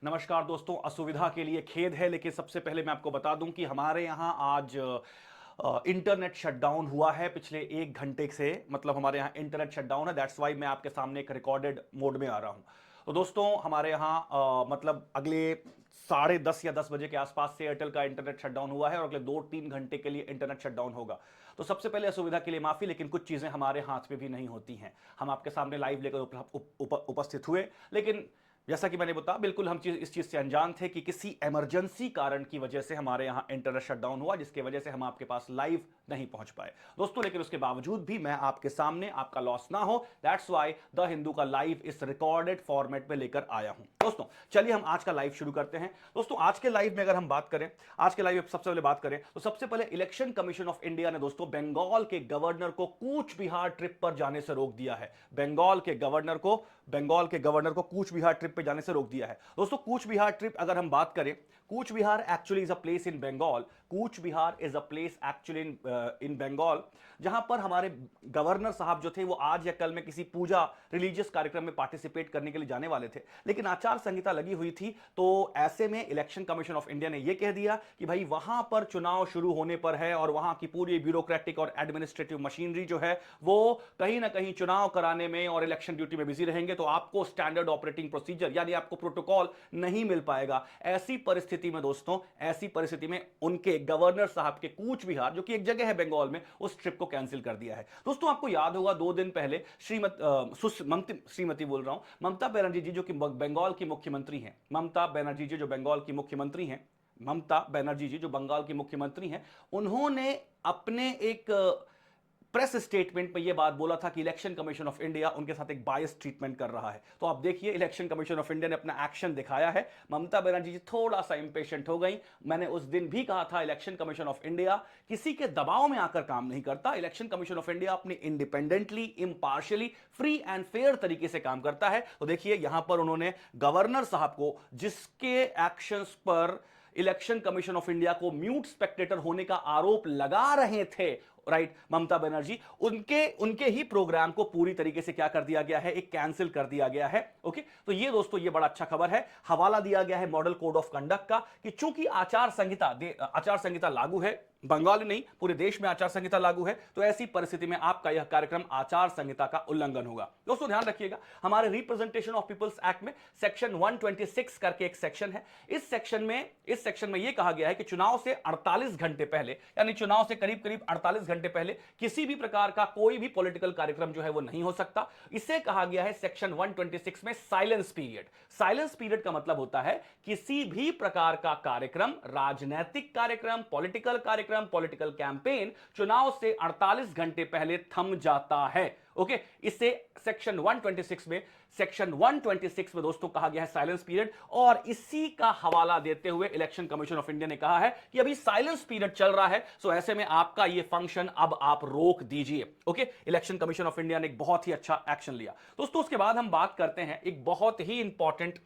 नमस्कार दोस्तों, असुविधा के लिए खेद है, लेकिन सबसे पहले मैं आपको बता दूं कि हमारे यहां आज इंटरनेट शटडाउन हुआ है पिछले 1 घंटे से। मतलब हमारे यहाँ इंटरनेट शटडाउन है, दैट्स वाई मैं आपके सामने एक रिकॉर्डेड मोड में आ रहा हूँ। तो दोस्तों हमारे यहाँ मतलब अगले 10:30 या 10 बजे के आसपास से एयरटेल का इंटरनेट शटडाउन हुआ है और अगले 2-3 घंटे के लिए इंटरनेट शटडाउन होगा। तो सबसे पहले असुविधा के लिए माफी, लेकिन कुछ चीजें हमारे हाथ में भी नहीं होती हैं। हम आपके सामने लाइव लेकर उपस्थित हुए, लेकिन जैसा कि मैंने बताया, बिल्कुल हम इस चीज से अनजान थे कि किसी इमरजेंसी कारण की वजह से हमारे यहां इंटरनेट शटडाउन हुआ, जिसकी वजह से हम आपके पास लाइव नहीं पहुंच पाए दोस्तों। लेकिन उसके बावजूद भी मैं आपके सामने, आपका लॉस ना हो, दैट्स वाई द हिंदू का लाइव इस रिकॉर्डेड फॉर्मेट में लेकर आया हूं। दोस्तों चलिए हम आज का लाइव शुरू करते हैं। दोस्तों आज के लाइव में अगर हम बात करें, आज के लाइव में सबसे पहले बात करें तो सबसे पहले इलेक्शन कमीशन ऑफ इंडिया ने दोस्तों बंगाल के गवर्नर को कूच बिहार ट्रिप पर जाने से रोक दिया है। बंगाल के गवर्नर को कूच बिहार ट्रिप पे जाने से रोक दिया है। दोस्तों कूच बिहार ट्रिप अगर हम बात करें, Cooch Behar actually is a place in Bengal. Cooch Behar is a place actually in Bengal, जहां पर हमारे गवर्नर साहब जो थे वो आज या कल में किसी पूजा रिलीजियस कार्यक्रम में पार्टिसिपेट करने के लिए जाने वाले थे, लेकिन आचार संहिता लगी हुई थी। तो ऐसे में इलेक्शन कमीशन ऑफ इंडिया ने यह कह दिया कि भाई वहां पर चुनाव शुरू होने पर है और वहां की पूरी ब्यूरोक्रेटिक और एडमिनिस्ट्रेटिव मशीनरी जो है वो कहीं ना कहीं चुनाव कराने में और इलेक्शन ड्यूटी में बिजी रहेंगे, तो आपको स्टैंडर्ड ऑपरेटिंग प्रोसीजर यानी आपको प्रोटोकॉल नहीं मिल पाएगा। ऐसी परिस्थिति में दोस्तों, ऐसी परिस्थिति में उनके गवर्नर साहब के कूच बिहार, जो कि एक जगह है बंगाल में, उस ट्रिप को कैंसिल कर दिया है। दोस्तों आपको याद होगा 2 दिन पहले श्रीमती बोल रहा हूं, ममता बनर्जी जी जो कि बंगाल की मुख्यमंत्री हैं, ममता बनर्जी जी जो बंगाल की मुख्यमंत्री हैं, ममता बनर्जी जी जो बंगाल की मुख्यमंत्री हैं, उन्होंने अपने एक प्रेस स्टेटमेंट में यह बात बोला था कि इलेक्शन कमीशन ऑफ इंडिया उनके साथ एक बायस ट्रीटमेंट कर रहा है। तो आप देखिए इलेक्शन कमीशन ऑफ इंडिया ने अपना एक्शन दिखाया है। ममता बनर्जी जी थोड़ा सा इंपेशेंट हो गई। मैंने उस दिन भी कहा था इलेक्शन कमीशन ऑफ इंडिया किसी के दबाव में आकर काम नहीं करता। इलेक्शन कमीशन ऑफ इंडिया अपनी independently, impartially, free and fair तरीके से काम करता है। तो देखिए यहां पर उन्होंने गवर्नर साहब को, जिसके एक्शंस पर इलेक्शन कमीशन ऑफ इंडिया को म्यूट स्पेक्टेटर होने का आरोप लगा रहे थे, राइट, ममता बनर्जी, उनके उनके ही प्रोग्राम को पूरी तरीके से क्या कर दिया गया है, एक कैंसिल कर दिया गया है। ओके, तो ये दोस्तों ये बड़ा अच्छा खबर है। हवाला दिया गया है मॉडल कोड ऑफ कंडक्ट का कि चूंकि आचार संहिता लागू है, बंगाल नहीं पूरे देश में आचार संहिता लागू है, तो ऐसी परिस्थिति में आपका यह कार्यक्रम आचार संहिता का उल्लंघन होगा। दोस्तों ध्यान रखिएगा, हमारे रिप्रेजेंटेशन ऑफ पीपल्स एक्ट में सेक्शन 126 करके एक सेक्शन है। इस सेक्शन में यह कहा गया है कि चुनाव से 48 घंटे पहले, यानी चुनाव से करीब करीब 48 घंटे पहले किसी भी प्रकार का कोई भी पॉलिटिकल कार्यक्रम जो है वो नहीं हो सकता। इसे कहा गया है सेक्शन 126 में साइलेंस पीरियड। साइलेंस पीरियड का मतलब होता है किसी भी प्रकार का कार्यक्रम, राजनीतिक कार्यक्रम, पॉलिटिकल कार्यक्रम, पॉलिटिकल कैंपेन चुनाव से 48 घंटे पहले थम जाता है। ओके, इसे सेक्शन 126 में दोस्तों कहा गया है साइलेंस पीरियड। और इसी का हवाला देते हुए इलेक्शन कमीशन ऑफ इंडिया ने कहा है कि अभी साइलेंस पीरियड चल रहा है, सो ऐसे में आपका यह फंक्शन अब आप रोक दीजिए। Okay, election commission of India ने एक बहुत ही अच्छा एक्शन लिया। दोस्तों उसके बाद हम बात करते हैं एक बहुत ही इंपॉर्टेंट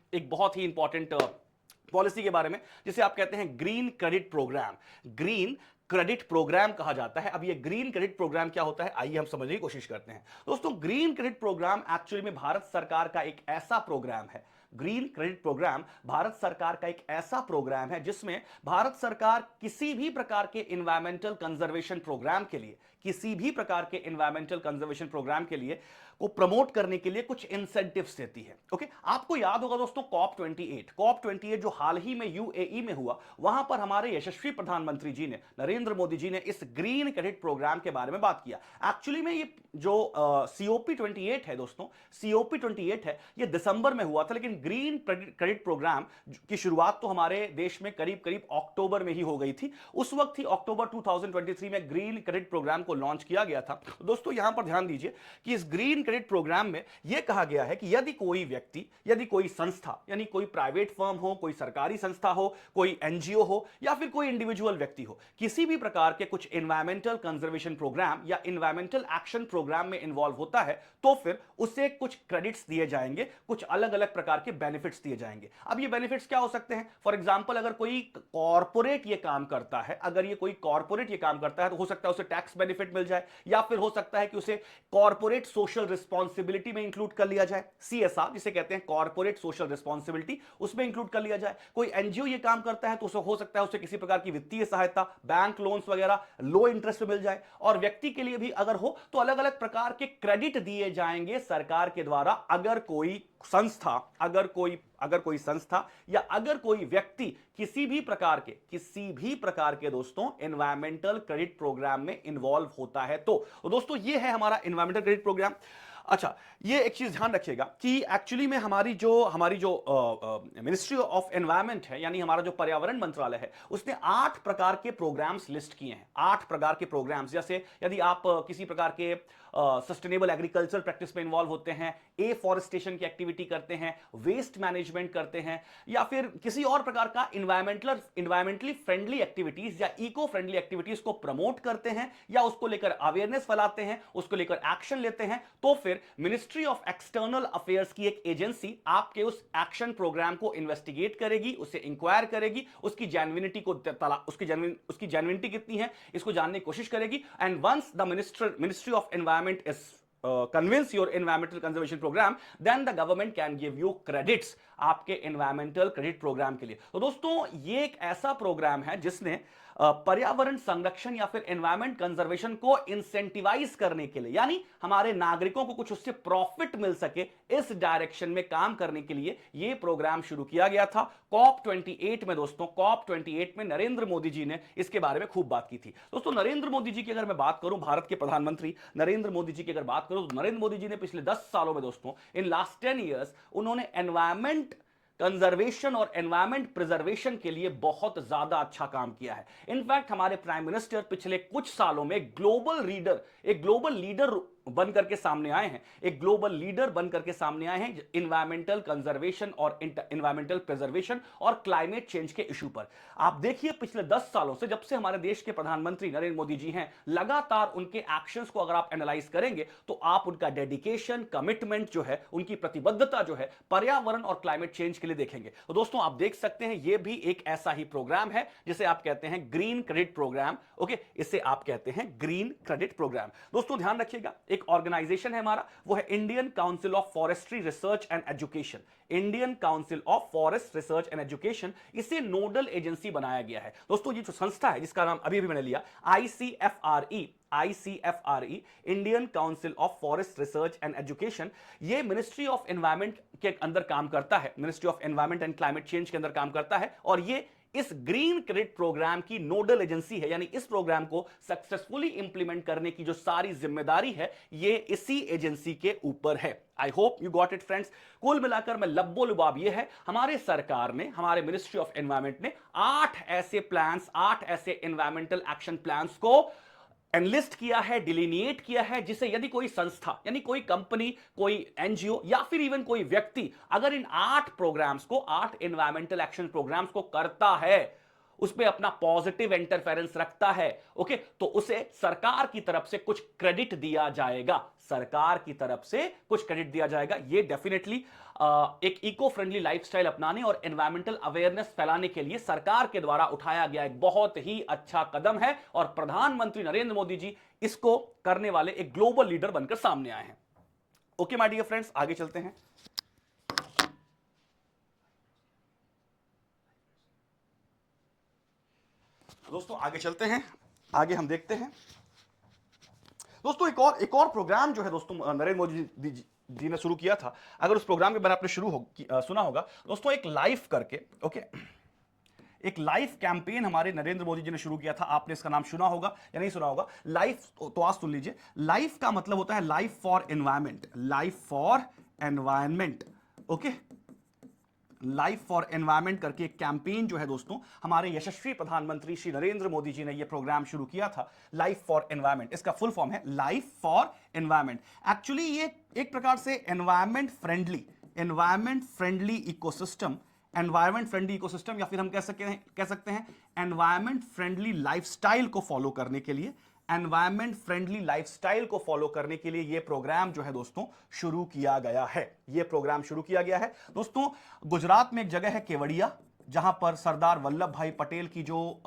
पॉलिसी के बारे में, जिसे आप कहते हैं green credit program. Green credit program कहा जाता है। अब ये ग्रीन क्रेडिट प्रोग्राम क्या होता है, आइए हम समझने की कोशिश करते हैं। दोस्तों ग्रीन क्रेडिट प्रोग्राम एक्चुअली में भारत सरकार का एक ऐसा प्रोग्राम है, ग्रीन क्रेडिट प्रोग्राम भारत सरकार का एक ऐसा प्रोग्राम है जिसमें भारत सरकार किसी भी प्रकार के इन्वायरमेंटल कंजर्वेशन प्रोग्राम के लिए, किसी भी प्रकार के इन्वायरमेंटल कंजर्वेशन प्रोग्राम के लिए को प्रमोट करने के लिए कुछ इंसेंटिव्स देती है। ओके, आपको याद होगा दोस्तों कॉप 28 जो हाल ही में यूएई में हुआ, वहां पर हमारे यशस्वी प्रधानमंत्री जी ने, नरेंद्र मोदी जी ने इस ग्रीन क्रेडिट प्रोग्राम के बारे में बात किया। एक्चुअली में ये जो सीओपी 28 है दोस्तों, सीओपी 28 है, ये दिसंबर में हुआ था, लेकिन ग्रीन क्रेडिट प्रोग्राम की शुरुआत तो हमारे देश में करीब करीब अक्टूबर में ही हो गई थी। उस वक्त ही अक्टूबर 2023 में ग्रीन क्रेडिट प्रोग्राम को लॉन्च किया गया था। दोस्तों यहां पर ध्यान दीजिए कि इस ग्रीन क्रेडिट प्रोग्राम में यह कहा गया है कि यदि कोई व्यक्ति, यदि कोई संस्था, यानी कोई प्राइवेट फर्म हो, कोई सरकारी संस्था हो, कोई एनजीओ हो, या फिर कोई इंडिविजुअल व्यक्ति हो, किसी भी प्रकार के कुछ एनवायरमेंटल कंजर्वेशन प्रोग्राम या एनवायरमेंटल एक्शन प्रोग्राम में इन्वॉल्व होता है, तो फिर उसे कुछ क्रेडिट्स दिए जाएंगे, कुछ अलग अलग प्रकार के बेनिफिट्स दिए जाएंगे। अब ये बेनिफिट्स क्या हो सकते हैं? फॉर एग्जांपल अगर कोई कॉर्पोरेट ये काम करता है, अगर ये कोई कॉर्पोरेट ये काम करता है, तो हो सकता है उसे टैक्स बेनिफिट मिल जाए, या फिर हो सकता है कि उसे कॉर्पोरेट सोशल रिस्पॉन्सिबिलिटी में इंक्लूड कर लिया जाए, CSR जिसे कहते हैं कॉर्पोरेट सोशल रिस्पॉन्सिबिलिटी, उसमें इंक्लूड कर लिया जाए। कोई एनजीओ ये काम करता है तो उसे हो सकता है उसे किसी प्रकार की वित्तीय सहायता, बैंक लोन्स वगैरह लो इंटरेस्ट पे मिल जाए। और व्यक्ति के लिए भी अगर हो तो अलग अलग प्रकार के क्रेडिट दिए जाएंगे सरकार के द्वारा, अगर कोई संस्था, अगर कोई संस्था या अगर कोई व्यक्ति किसी भी प्रकार के दोस्तों एनवायरमेंटल क्रेडिट प्रोग्राम में इन्वॉल्व होता है। तो दोस्तों ये है हमारा एनवायरमेंटल क्रेडिट प्रोग्राम। अच्छा, ये एक चीज ध्यान रखिएगा कि एक्चुअली में हमारी जो मिनिस्ट्री ऑफ एनवायरनमेंट है, यानी हमारा जो पर्यावरण मंत्रालय है, उसने 8 प्रकार के प्रोग्राम्स लिस्ट किए हैं। 8 प्रकार के प्रोग्राम्स, जैसे यदि आप किसी प्रकार के सस्टेनेबल एग्रीकल्चर प्रैक्टिस में इन्वॉल्व होते हैं, एफॉरेस्टेशन की एक्टिविटी करते हैं, वेस्ट मैनेजमेंट करते हैं, या फिर किसी और प्रकार का इन्वायरमेंटली फ्रेंडली एक्टिविटीज या इको फ्रेंडली एक्टिविटीज को प्रमोट करते हैं, या उसको लेकर अवेयरनेस फैलाते हैं, उसको लेकर एक्शन लेते हैं, तो फिर मिनिस्ट्री ऑफ एक्सटर्नल अफेयर्स की एक एजेंसी आपके उस एक्शन प्रोग्राम को इन्वेस्टिगेट करेगी, उसे इंक्वायर करेगी, उसकी जेन्युइनिटी को उसकी जेन्युइनिटी कितनी है इसको जानने की कोशिश करेगी। And once the ministry of environment is convince your environmental conservation program, then the government can give you credits आपके environmental credit program के लिए। तो दोस्तों ये एक ऐसा प्रोग्राम है जिसने पर्यावरण संरक्षण या फिर एनवायरमेंट कंजर्वेशन को इंसेंटिवाइज करने के लिए, यानी हमारे नागरिकों को कुछ उससे प्रॉफिट मिल सके, इस डायरेक्शन में काम करने के लिए यह प्रोग्राम शुरू किया गया था। COP28 में दोस्तों, COP28 में नरेंद्र मोदी जी ने इसके बारे में खूब बात की थी। दोस्तों नरेंद्र मोदी जी की अगर मैं बात करूं, भारत के प्रधानमंत्री नरेंद्र मोदी जी की अगर बात करूं, तो नरेंद्र मोदी जी ने पिछले 10 सालों में दोस्तों, इन लास्ट 10 ईयर्स, उन्होंने एनवायरमेंट कंजर्वेशन और एनवायरमेंट प्रिजर्वेशन के लिए बहुत ज्यादा अच्छा काम किया है। इनफैक्ट हमारे प्राइम मिनिस्टर पिछले कुछ सालों में एक ग्लोबल लीडर बनकर के सामने आए हैं, एक ग्लोबल लीडर बनकर के सामने आए हैं इन्वायरमेंटल कंजर्वेशन और इन्वायरमेंटल प्रिजर्वेशन और क्लाइमेट चेंज के इशू पर। आप देखिए पिछले 10 सालों से, जब से हमारे देश के प्रधानमंत्री नरेंद्र मोदी जी हैं, लगातार उनके एक्शंस को अगर आप एनालाइज करेंगे तो आप उनका डेडिकेशन, कमिटमेंट जो है, उनकी प्रतिबद्धता जो है पर्यावरण और क्लाइमेट चेंज के लिए देखेंगे। तो दोस्तों आप देख सकते हैं ये भी एक ऐसा ही प्रोग्राम है जिसे आप कहते हैं ग्रीन क्रेडिट प्रोग्राम। ओके, इसे आप कहते हैं ग्रीन क्रेडिट प्रोग्राम। दोस्तों ध्यान रखिएगा, एक ऑर्गेनाइजेशन है हमारा, वो है Indian council of forestry research and education. Indian council of forest research and education, इसे नोडल एजेंसी बनाया गया है। दोस्तों ये जो संस्था है जिसका नाम अभी मैंने लिया, ICFRE, Indian council of forest research and education, ये मिनिस्ट्री ऑफ एनवायरमेंट के अंदर काम करता है, ministry of environment and climate change के अंदर काम करता है, और ये इस ग्रीन क्रेडिट प्रोग्राम की नोडल एजेंसी है। यानी इस प्रोग्राम को सक्सेसफुली इंप्लीमेंट करने की जो सारी जिम्मेदारी है, ये इसी एजेंसी के ऊपर है। I hope you got it friends. कुल मिलाकर मैं लब्बो लुबाब ये है, हमारे सरकार ने, हमारे मिनिस्ट्री ऑफ एनवायरमेंट ने 8 ऐसे एनवायरमेंटल एक्शन प्लान्स को एनलिस्ट किया है, डिलिनिएट किया है, जिसे यदि कोई संस्था, यानी कोई कंपनी, कोई एनजीओ या फिर इवन कोई व्यक्ति अगर इन 8 प्रोग्राम्स को, 8 एनवायरमेंटल एक्शन प्रोग्राम्स को करता है, उसमें अपना पॉजिटिव इंटरफेरेंस रखता है, ओके, तो उसे सरकार की तरफ से कुछ क्रेडिट दिया जाएगा, सरकार की तरफ से कुछ क्रेडिट दिया जाएगा। ये डेफिनेटली एक इको फ्रेंडली लाइफस्टाइल अपनाने और एनवायरमेंटल अवेयरनेस फैलाने के लिए सरकार के द्वारा उठाया गया एक बहुत ही अच्छा कदम है, और प्रधानमंत्री नरेंद्र मोदी जी इसको करने वाले एक ग्लोबल लीडर बनकर सामने आए हैं। ओके माय डियर फ्रेंड्स, आगे चलते हैं। दोस्तों आगे चलते हैं, आगे हम देखते हैं दोस्तों एक और प्रोग्राम जो है दोस्तों नरेंद्र मोदी जी ने शुरू किया था। अगर उस प्रोग्राम के बारे में आपने सुना होगा दोस्तों, एक लाइफ करके, ओके, एक लाइफ कैंपेन हमारे नरेंद्र मोदी जी ने शुरू किया था। आपने इसका नाम सुना होगा या नहीं सुना होगा। लाइफ, तो आज सुन लीजिए, लाइफ का मतलब होता है life for environment, life for environment, okay, life for environment करके एक कैंपेन जो है दोस्तों, हमारे यशस्वी प्रधानमंत्री श्री नरेंद्र मोदी जी ने यह प्रोग्राम शुरू किया था, लाइफ फॉर एनवायरमेंट। इसका फुल फॉर्म है लाइफ फॉर एनवायरमेंट। एक्चुअली ये एक प्रकार से एनवायरमेंट फ्रेंडली इकोसिस्टम, या फिर हम कह सकते हैं एनवायरमेंट फ्रेंडली लाइफस्टाइल को फॉलो करने के लिए, एनवायरमेंट फ्रेंडली लाइफस्टाइल को फॉलो करने के लिए यह प्रोग्राम जो है दोस्तों शुरू किया गया है। यह प्रोग्राम शुरू किया गया है दोस्तों, गुजरात में एक जगह है केवड़िया, जहां पर सरदार वल्लभ भाई पटेल की जो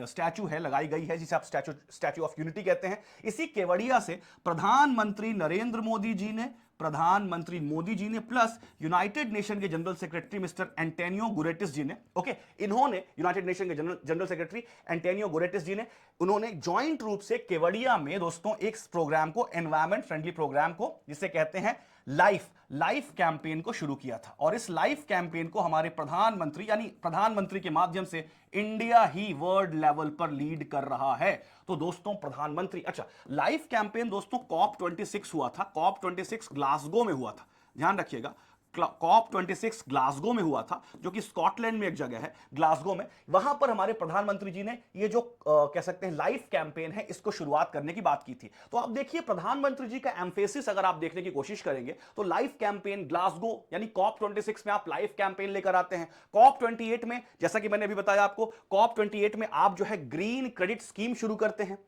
स्टैचू है लगाई गई है, जिसे आप स्टैचू ऑफ यूनिटी कहते हैं, इसी केवड़िया से प्रधानमंत्री नरेंद्र मोदी जी ने, प्रधानमंत्री मोदी जी ने प्लस यूनाइटेड नेशन के general secretary mister Antonio Guterres ji ने, ओके, इन्होंने यूनाइटेड नेशन के general secretary Antonio Guterres ji ने, उन्होंने ज्वाइंट रूप से केवड़िया में दोस्तों एक प्रोग्राम को, एनवायरमेंट फ्रेंडली प्रोग्राम को, जिसे कहते हैं लाइफ कैंपेन को शुरू किया था। और इस लाइफ कैंपेन को हमारे प्रधानमंत्री, यानी प्रधानमंत्री के माध्यम से इंडिया ही वर्ल्ड लेवल पर लीड कर रहा है। तो दोस्तों प्रधानमंत्री, अच्छा, लाइफ कैंपेन दोस्तों COP26 हुआ था, COP26 ग्लासगो में हुआ था, ध्यान रखिएगा, COP26 ग्लासगो में हुआ था, जो कि स्कॉटलैंड में एक जगह है, ग्लासगो में। वहां पर हमारे प्रधानमंत्री जी ने ये जो कह सकते हैं लाइफ कैंपेन है, इसको शुरुआत करने की बात की थी। तो आप देखिए प्रधानमंत्री जी का एम्फेसिस अगर आप देखने की कोशिश करेंगे तो लाइफ कैंपेन ग्लासगो, यानी COP26 में आप लाइफ कैंपेन लेकर आते हैं। COP28 में, जैसा कि मैंने अभी बताया आपको, COP28 में आप जो है ग्रीन क्रेडिट स्कीम शुरू करते हैं,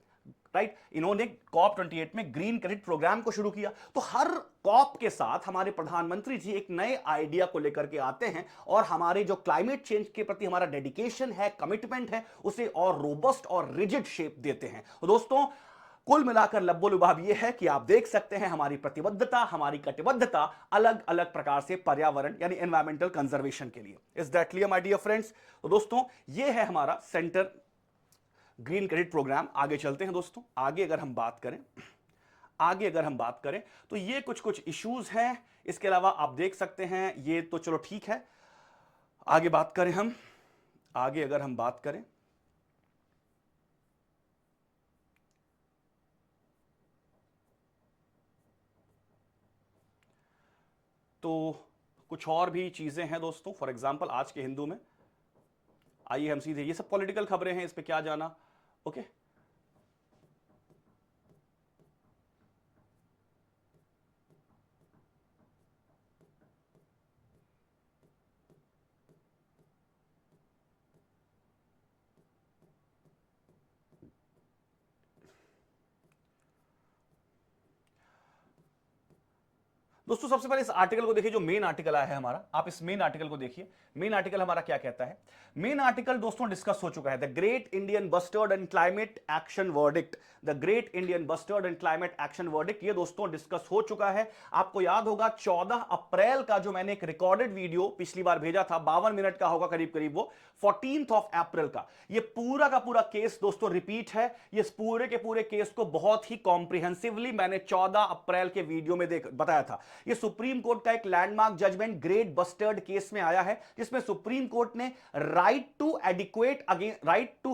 राइट। इन्होंने COP28 में ग्रीन क्रेडिट प्रोग्राम को शुरू किया। तो हर कॉप के साथ हमारे प्रधानमंत्री जी एक नए आइडिया को लेकर के आते हैं और हमारे जो क्लाइमेट चेंज के प्रति हमारा डेडिकेशन है, कमिटमेंट है, उसे और रोबस्ट और रिजिड शेप देते हैं। तो दोस्तों कुल मिलाकर लब्बो लुभाब यह है कि आप देख सकते हैं हमारी प्रतिबद्धता, हमारी कटिबद्धता अलग अलग प्रकार से पर्यावरण यानी एनवायरमेंटल कंजर्वेशन के लिए। Is that clear my dear friends? तो दोस्तों यह है हमारा सेंटर ग्रीन क्रेडिट प्रोग्राम। आगे चलते हैं दोस्तों। आगे अगर हम बात करें तो ये कुछ इश्यूज हैं। इसके अलावा आप देख सकते हैं, ये तो चलो ठीक है। आगे बात करें हम, आगे अगर हम बात करें तो कुछ और भी चीजें हैं दोस्तों। फॉर एग्जांपल आज के हिंदू में, आइए हम सीधे, ये सब पॉलिटिकल खबरें हैं, इस पे क्या जाना, ओके। दोस्तों सबसे पहले इस आर्टिकल को देखिए, जो मेन आर्टिकल आया है हमारा। आप इस मेन आर्टिकल को देखिए। मेन आर्टिकल हमारा क्या कहता है? मेन आर्टिकल दोस्तों डिस्कस हो चुका है, the great Indian bustard and climate action verdict. The great Indian bustard and climate action verdict, ये दोस्तों डिस्कस हो चुका है। आपको याद होगा 14 अप्रैल का जो मैंने एक रिकॉर्डेड वीडियो पिछली बार भेजा था, 52 मिनट का होगा करीब करीब, वो 14 अप्रैल का। ये पूरा का पूरा केस दोस्तों रिपीट है। ये पूरे के पूरे केस को बहुत ही कॉम्प्रिहेंसिवली मैंने 14 अप्रैल के वीडियो में बताया था। ये सुप्रीम कोर्ट का एक landmark judgment great bustard case में आया है, जिसमें सुप्रीम कोर्ट ने right to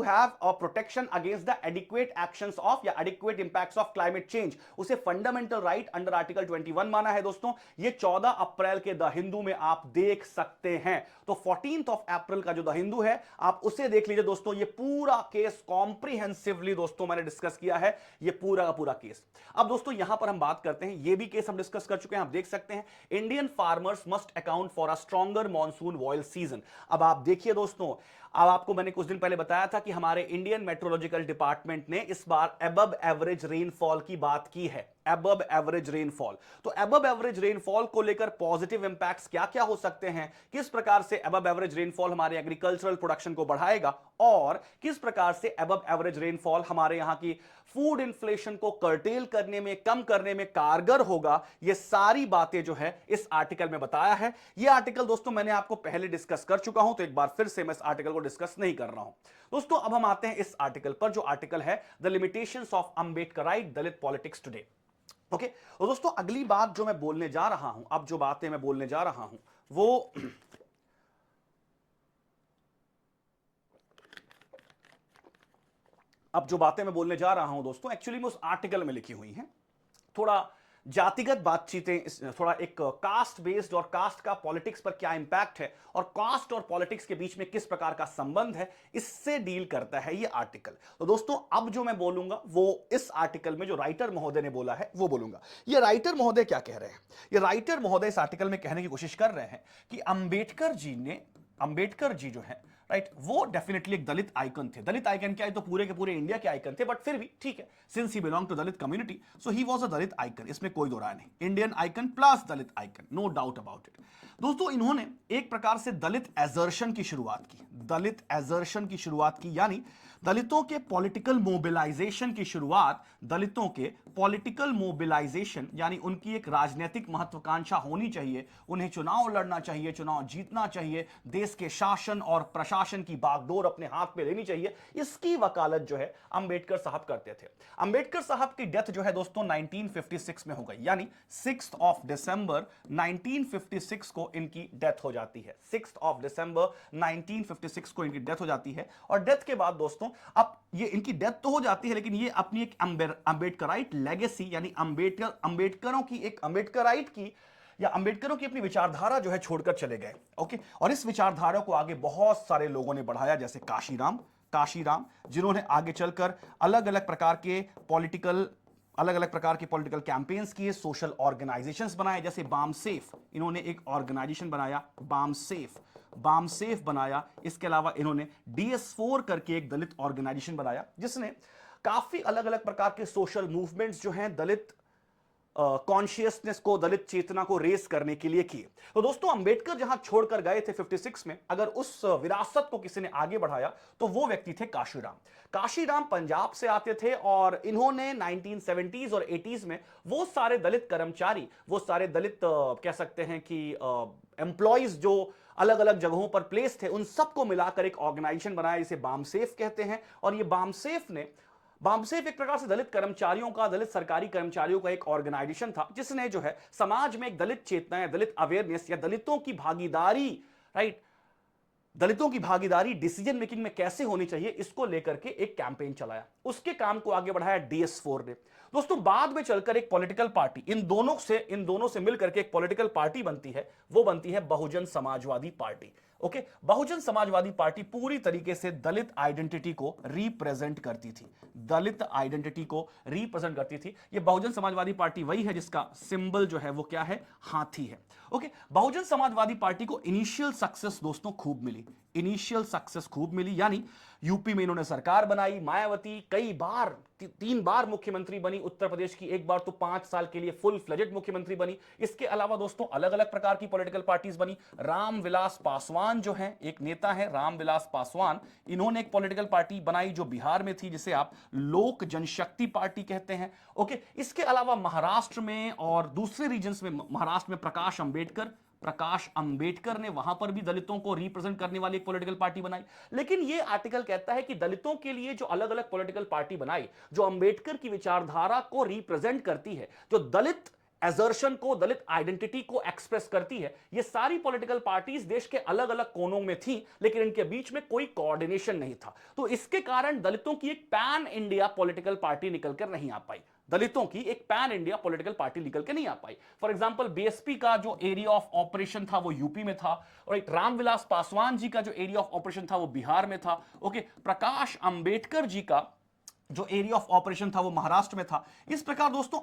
have a protection against the adequate actions of या adequate impacts of climate change, उसे फंडामेंटल राइट अंडर आर्टिकल 21 माना है दोस्तों। ये 14 अप्रैल के द हिंदू में आप देख सकते हैं। तो 14 अप्रैल का जो द हिंदू है, आप उसे देख लीजिए दोस्तों। ये पूरा केस कॉम्प्रिहेंसिवली दोस्तों मैंने डिस्कस किया है, ये पूरा का पूरा केस। अब दोस्तों यहां पर हम बात करते हैं, ये भी केस हम डिस्कस कर चुके हैं, आप देख सकते हैं। Indian farmers must account for a stronger monsoon vial season. अब आप देखिए दोस्तों, अब आपको मैंने कुछ दिन पहले बताया था कि हमारे इंडियन मेट्रोलॉजिकल डिपार्टमेंट ने इस बार अबव एवरेज रेनफॉल की बात की है। अबव एवरेज रेनफॉल, तो अबव एवरेज रेनफॉल को लेकर पॉजिटिव इंपैक्ट्स क्या क्या हो सकते हैं, किस प्रकार से अबव एवरेज रेनफॉल हमारे एग्रीकल्चरल प्रोडक्शन को बढ़ाएगा, और किस प्रकार से अबव एवरेज रेनफॉल हमारे यहां की फूड इन्फ्लेशन को कर्टेल करने में, कम करने में कारगर होगा। ये सारी बातें जो है इस आर्टिकल में बताया है। ये आर्टिकल दोस्तों मैंने आपको पहले डिस्कस कर चुका हूं, तो एक बार फिर से मैं इस आर्टिकल को डिस्कस नहीं कर रहा हूं दोस्तों। अब हम आते हैं इस आर्टिकल पर, जो आर्टिकल है the limitations of Ambedkarite Dalit politics today, okay. और दोस्तों अगली बात जो मैं बोलने जा रहा हूं, अब जो बातें मैं बोलने जा रहा हूं वो दोस्तों एक्चुअली में उस आर्टिकल में लिखी हुई हैं। थोड़ा जातिगत बातचीतें, थोड़ा एक कास्ट बेस्ड और कास्ट का पॉलिटिक्स पर क्या इंपैक्ट है और कास्ट और पॉलिटिक्स के बीच में किस प्रकार का संबंध है, इससे डील करता है ये आर्टिकल। तो दोस्तों अब जो मैं बोलूंगा वो इस आर्टिकल में जो राइटर महोदय ने बोला है वो बोलूंगा। ये राइटर महोदय क्या कह रहे हैं? ये राइटर महोदय इस आर्टिकल में कहने की कोशिश कर रहे हैं कि अंबेडकर जी जो है, राइट, वो डेफिनेटली एक दलित आइकन थे। दलित आइकन क्या है, तो पूरे के पूरे इंडिया के आइकन थे, बट फिर भी ठीक है, since he belong to Dalit community so he was a Dalit icon, इसमें कोई दो राय नहीं। Indian icon plus Dalit icon, no doubt about it. दोस्तों इन्होंने एक प्रकार से दलित एजर्शन की शुरुआत की, दलित एजर्शन की शुरुआत की, यानी दलितों के पॉलिटिकल मोबिलाइजेशन की शुरुआत, दलितों के पॉलिटिकल मोबिलाइजेशन यानी उनकी एक राजनीतिक महत्वाकांक्षा होनी चाहिए, उन्हें चुनाव लड़ना चाहिए, चुनाव जीतना चाहिए, देश के शासन और प्रशासन की बागडोर अपने हाथ में लेनी चाहिए, इसकी वकालत जो है अंबेडकर साहब करते थे। अंबेडकर साहब की डेथ जो है दोस्तों 1956 में हो गई, यानी 6 दिसंबर 1956 को इनकी डेथ हो जाती है। 6 दिसंबर 1956 को इनकी डेथ हो जाती है। और डेथ के बाद दोस्तों, अब ये इनकी डेथ तो हो जाती है, लेकिन ये अपनी एक अंबेडकराइट लेगेसी यानी अंबेडकरों की एक अंबेडकराइट की या अंबेडकरों की अपनी विचारधारा जो है छोड़कर चले गए। ओके, और इस विचारधारा को आगे बहुत सारे लोगों ने बढ़ाया, जैसे काशीराम, जिन्होंने आगे चलकर अलग अलग प्रकार के पॉलिटिकल कैंपेन्स किए, सोशल ऑर्गेनाइजेशंस बनाए, जैसे बामसेफ, इन्होंने एक ऑर्गेनाइजेशन बनाया, बामसेफ बनाया। इसके अलावा इन्होंने DS4 करके एक दलित ऑर्गेनाइजेशन बनाया, जिसने काफी अलग अलग प्रकार के सोशल मूवमेंट्स जो हैं दलित कॉन्शियसनेस को, दलित चेतना को रेस करने के लिए किए। तो दोस्तों अंबेडकर जहां छोड़कर गए थे 56 में, अगर उस विरासत को किसी ने आगे बढ़ाया तो वो व्यक्ति थे काशीराम पंजाब से आते थे, और इन्होंने 1970s और 80s में वो सारे दलित कर्मचारी, वो सारे दलित कह सकते हैं कि एम्प्लॉइज जो अलग अलग जगहों पर प्लेस थे, उन सबको मिलाकर एक ऑर्गेनाइजेशन बनाया, जिसे बामसेफ कहते हैं। और ये बामसेफ एक प्रकार से दलित कर्मचारियों का, दलित सरकारी कर्मचारियों का एक ऑर्गेनाइजेशन था, जिसने जो है समाज में एक दलित चेतना या दलित अवेयरनेस या दलितों की भागीदारी, राइट, दलितों की भागीदारी डिसीजन मेकिंग में कैसे होनी चाहिए, इसको लेकर के एक कैंपेन चलाया। उसके काम को आगे बढ़ाया DS4 ने। दोस्तों बाद में चलकर एक पॉलिटिकल पार्टी इन दोनों से मिलकर के एक पॉलिटिकल पार्टी बनती है, वो बनती है Bahujan Samajwadi party. Okay, Bahujan Samajwadi party पूरी तरीके से दलित आइडेंटिटी को रिप्रेजेंट करती थी, ये बहुजन समाजवादी पार्टी वही है जिसका सिंबल जो है वो क्या है, हाथी है। ओके, बहुजन समाजवादी पार्टी को इनिशियल सक्सेस दोस्तों खूब मिली, यानी यूपी में इन्होंने सरकार बनाई, मायावती कई बार 3 बार मुख्यमंत्री बनी उत्तर प्रदेश की, एक बार तो 5 साल के लिए फुल फ्लेजेड मुख्यमंत्री बनी। इसके अलावा दोस्तों अलग अलग प्रकार की पॉलिटिकल पार्टीज बनी। रामविलास पासवान जो है एक नेता है, रामविलास पासवान, इन्होंने एक पॉलिटिकल पार्टी बनाई जो बिहार में थी, जिसे आप लोक जनशक्ति पार्टी कहते हैं। ओके, इसके अलावा महाराष्ट्र में और दूसरे रीजन्स में, महाराष्ट्र में प्रकाश अंबेडकर ने वहां पर भी दलितों को रिप्रेजेंट करने वाली एक पॉलिटिकल पार्टी बनाई। लेकिन यह आर्टिकल कहता है कि दलितों के लिए जो अलग अलग पॉलिटिकल पार्टी बनाई, जो अंबेडकर की विचारधारा को रिप्रेजेंट करती है, जो दलित एजर्शन को, दलित आइडेंटिटी को एक्सप्रेस करती है, ये सारी पॉलिटिकल पार्टीज देश के अलग अलग कोनों में थी, लेकिन इनके बीच में कोई कोऑर्डिनेशन नहीं था। तो इसके कारण दलितों की एक पैन इंडिया पॉलिटिकल पार्टी निकलकर नहीं आ पाई, फॉर एग्जांपल बीएसपी का जो एरिया ऑफ ऑपरेशन था वो यूपी में था, और रामविलास पासवान जी का जो एरिया ऑफ ऑपरेशन था वो बिहार में था। ओके, प्रकाश अंबेडकर जी का जो एरिया ऑफ ऑपरेशन था वो महाराष्ट्र में था। इस प्रकार दोस्तों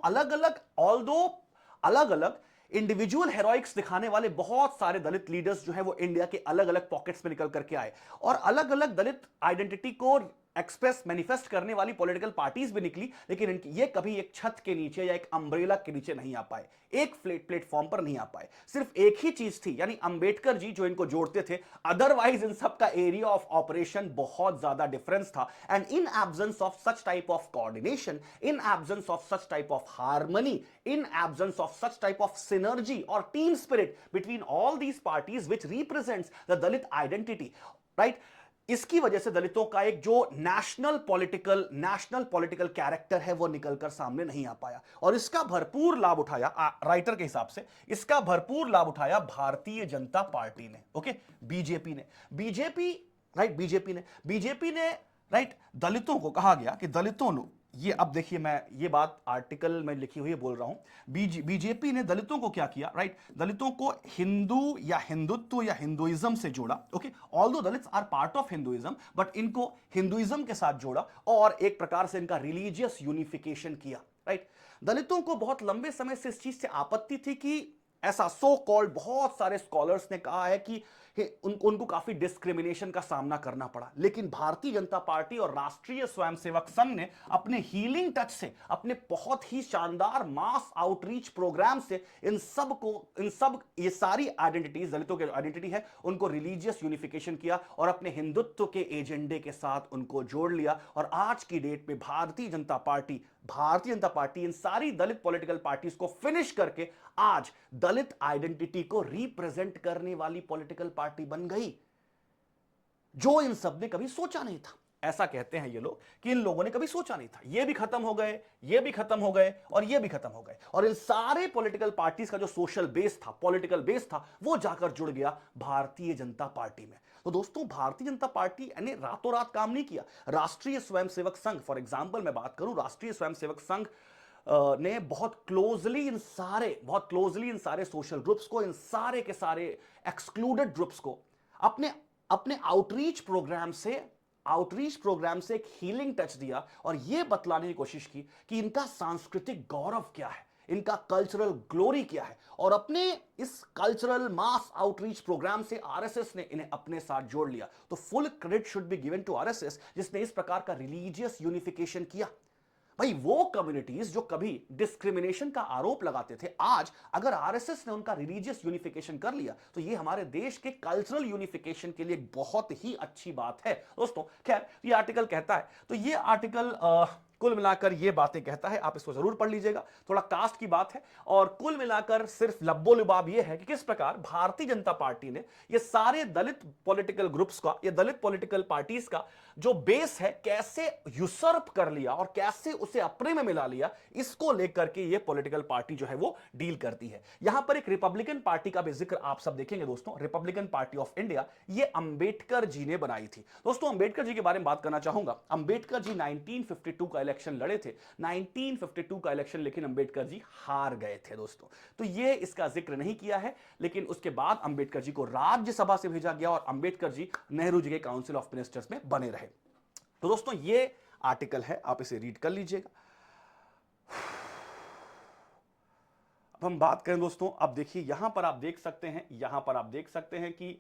अलग अलग इंडिविजुअल हेरोइक्स दिखाने वाले बहुत सारे दलित लीडर्स जो है वो इंडिया के अलग अलग पॉकेट्स में निकल करके आए, और अलग अलग दलित आइडेंटिटी को एक्सप्रेस मैनिफेस्ट करने वाली पॉलिटिकल पार्टीज भी निकली, लेकिन इनकी ये कभी एक छत के नीचे या एक अम्ब्रेला के नीचे नहीं आ पाए, एक प्लेटफॉर्म पर नहीं आ पाए। सिर्फ एक ही चीज थी, यानी अंबेडकर जी जो इनको जोड़ते थे, अदरवाइज इन सब का एरिया ऑफ ऑपरेशन बहुत ज्यादा डिफरेंस था। And in absence of such type of coordination, in absence of such type of harmony, in absence of such type of synergy और team spirit between all these parties which represents the Dalit identity, right, इसकी वजह से दलितों का एक जो national political character है वो निकलकर सामने नहीं आ पाया। और इसका भरपूर लाभ उठाया, राइटर के हिसाब से इसका भरपूर लाभ उठाया भारतीय जनता पार्टी ने, ओके, बीजेपी ने राइट, दलितों को कहा गया कि दलितों ने, ये अब देखिए मैं ये बात आर्टिकल में लिखी हुई बोल रहा हूं, बीजेपी ने दलितों को क्या किया, राइट, दलितों को हिंदू या हिंदुत्व या हिंदुइज्म से जोड़ा। Okay, although Dalits are part of Hinduism, but इनको हिंदुइज्म के साथ जोड़ा और एक प्रकार से इनका रिलीजियस यूनिफिकेशन किया, राइट। दलितों को बहुत लंबे समय से इस चीज से आपत्ति थी कि ऐसा सो कॉल्ड बहुत सारे स्कॉलर्स ने कहा है कि उनको काफी डिस्क्रिमिनेशन का सामना करना पड़ा, लेकिन भारतीय जनता पार्टी और राष्ट्रीय स्वयंसेवक संघ ने अपने हीलिंग टच से, अपने बहुत ही शानदार मास आउटरीच प्रोग्राम से इन सब ये सारी आइडेंटिटीज, दलितों की आइडेंटिटी है, उनको रिलीजियस यूनिफिकेशन किया और अपने हिंदुत्व के एजेंडे के साथ उनको जोड़ लिया। और आज की डेट में भारतीय जनता पार्टी इन सारी दलित पॉलिटिकल पार्टीज को फिनिश करके आज दलित आइडेंटिटी को रिप्रेजेंट करने वाली पॉलिटिकल पार्टी बन गई, जो इन सब ने कभी सोचा नहीं था। ऐसा कहते हैं ये लोग कि इन लोगों ने कभी सोचा नहीं था। ये भी खत्म हो गए, ये भी खत्म हो गए और ये भी खत्म हो गए, और इन सारे पॉलिटिकल पार्टीज का जो सोशल बेस था, पॉलिटिकल बेस था, वो जाकर जुड़ गया भारतीय जनता पार्टी में। तो दोस्तों, भारतीय जनता पार्टी ने रातों रात काम नहीं किया। राष्ट्रीय स्वयंसेवक संघ, फॉर एग्जाम्पल मैं बात करूं, राष्ट्रीय स्वयंसेवक संघ ने बहुत क्लोजली इन सारे सोशल ग्रुप्स को, इन सारे के सारे एक्सक्लूडेड ग्रुप्स को अपने अपने आउटरीच प्रोग्राम से एक हीलिंग टच दिया और यह बतलाने की कोशिश की कि इनका सांस्कृतिक गौरव क्या है, इनका कल्चरल ग्लोरी क्या है। और अपने इस कल्चरल मास आउटरीच प्रोग्राम से आरएसएस ने इन्हें अपने साथ जोड़ लिया। तो full credit should be given to RSS, जिसने इस प्रकार का रिलीजियस यूनिफिकेशन किया। भाई, वो कम्युनिटीज जो कभी डिस्क्रिमिनेशन का आरोप लगाते थे, आज अगर आरएसएस ने उनका रिलीजियस यूनिफिकेशन कर लिया, तो ये हमारे देश के कल्चरल यूनिफिकेशन के लिए एक बहुत ही अच्छी बात है दोस्तों। खैर, ये आर्टिकल कहता है, तो ये आर्टिकल कुल मिलाकर ये बातें कहता है, आप इसको जरूर पढ़ लीजिएगा। थोड़ा कास्ट की बात है और कुल मिलाकर सिर्फ लब्बो लुबाब ये है कि किस प्रकार भारतीय जनता पार्टी ने ये सारे दलित पॉलिटिकल ग्रुप्स का, ये दलित पॉलिटिकल पार्टीज का जो बेस है, कैसे यूसर्प कर लिया और कैसे उसे अपने में मिला लिया, इसको लेकर के ये पॉलिटिकल पार्टी जो है वो डील करती है। यहां पर एक रिपब्लिकन पार्टी का भी जिक्र आप सब देखेंगे दोस्तों। रिपब्लिकन पार्टी ऑफ इंडिया, ये अंबेडकर जी ने बनाई थी। दोस्तों, अंबेडकर जी के बारे में बात करना चाहूंगा। अंबेडकर जी 1952 का इलेक्शन लड़े थे, 1952 का इलेक्शन, लेकिन अंबेडकर जी हार गए थे दोस्तों। तो ये इसका जिक्र नहीं किया है, लेकिन उसके बाद अंबेडकर जी को राज्यसभा से भेजा गया और अंबेडकर जी नेहरू जी के काउंसिल ऑफ मिनिस्टर्स में बने रहे। तो दोस्तों, ये आर्टिकल है, आप इसे रीड कर लीजिएगा। अब हम बात करें दोस्तों, अब देखिए यहां पर आप देख सकते हैं कि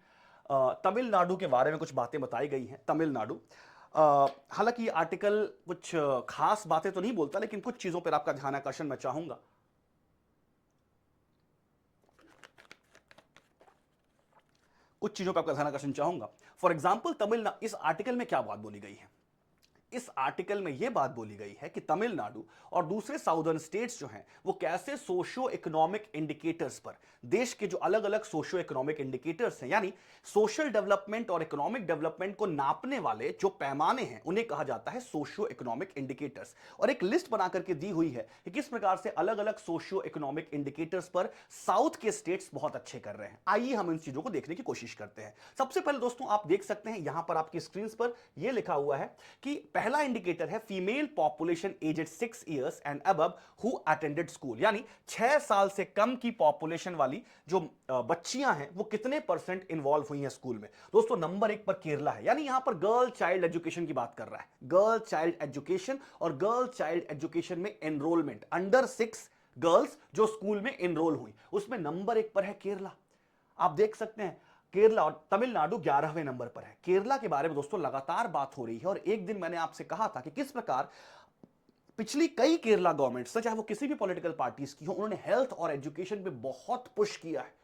तमिलनाडु के बारे में कुछ बातें बताई गई हैं। तमिलनाडु, हालांकि ये आर्टिकल कुछ खास बातें तो नहीं बोलता, लेकिन कुछ चीजों पर आपका ध्यान आकर्षण मैं चाहूंगा। फॉर एग्जाम्पल, तमिलनाडु, इस आर्टिकल में क्या बात बोली गई है? इस आर्टिकल में यह बात बोली गई है कि तमिलनाडु और दूसरे साउदर्न स्टेट्स जो हैं, वो कैसे सोशियो इकोनॉमिक इंडिकेटर्स पर, देश के जो अलग अलग सोशियो इकोनॉमिक इंडिकेटर्स हैं, यानी सोशल डेवलपमेंट और इकोनॉमिक डेवलपमेंट को नापने वाले जो पैमाने हैं, उन्हें कहा जाता है सोशियो इकोनॉमिक इंडिकेटर्स। और एक लिस्ट बना करके दी हुई है कि किस प्रकार से अलग अलग सोशियो इकोनॉमिक इंडिकेटर्स पर साउथ के स्टेट्स बहुत अच्छे कर रहे हैं। आइए हम इन चीजों को देखने की कोशिश करते हैं। सबसे पहले दोस्तों, आप देख सकते हैं यहां पर आपकी स्क्रीन पर यह लिखा हुआ है कि पहला इंडिकेटर है female population aged 6 years and above who attended school, यानी 6 साल से कम की पॉपुलेशन वाली जो बच्चियां हैं, वो कितने परसेंट इन्वॉल्व हुई हैं स्कूल में। दोस्तों, नंबर 1 पर केरला है, यानी यहां पर गर्ल चाइल्ड एजुकेशन की बात कर रहा है। गर्ल चाइल्ड एजुकेशन और गर्ल चाइल्ड एजुकेशन में एनरोलमेंट, अंडर 6 गर्ल्स जो स्कूल में एनरोल हुई, उसमें नंबर 1 पर है केरला। आप देख सकते हैं केरला, और तमिलनाडु 11वें नंबर पर है। केरला के बारे में दोस्तों लगातार बात हो रही है, और एक दिन मैंने आपसे कहा था कि किस प्रकार पिछली कई केरला गवर्नमेंट्स, चाहे वो किसी भी पॉलिटिकल पार्टीज की हो, उन्होंने हेल्थ और एजुकेशन पे बहुत पुश किया है।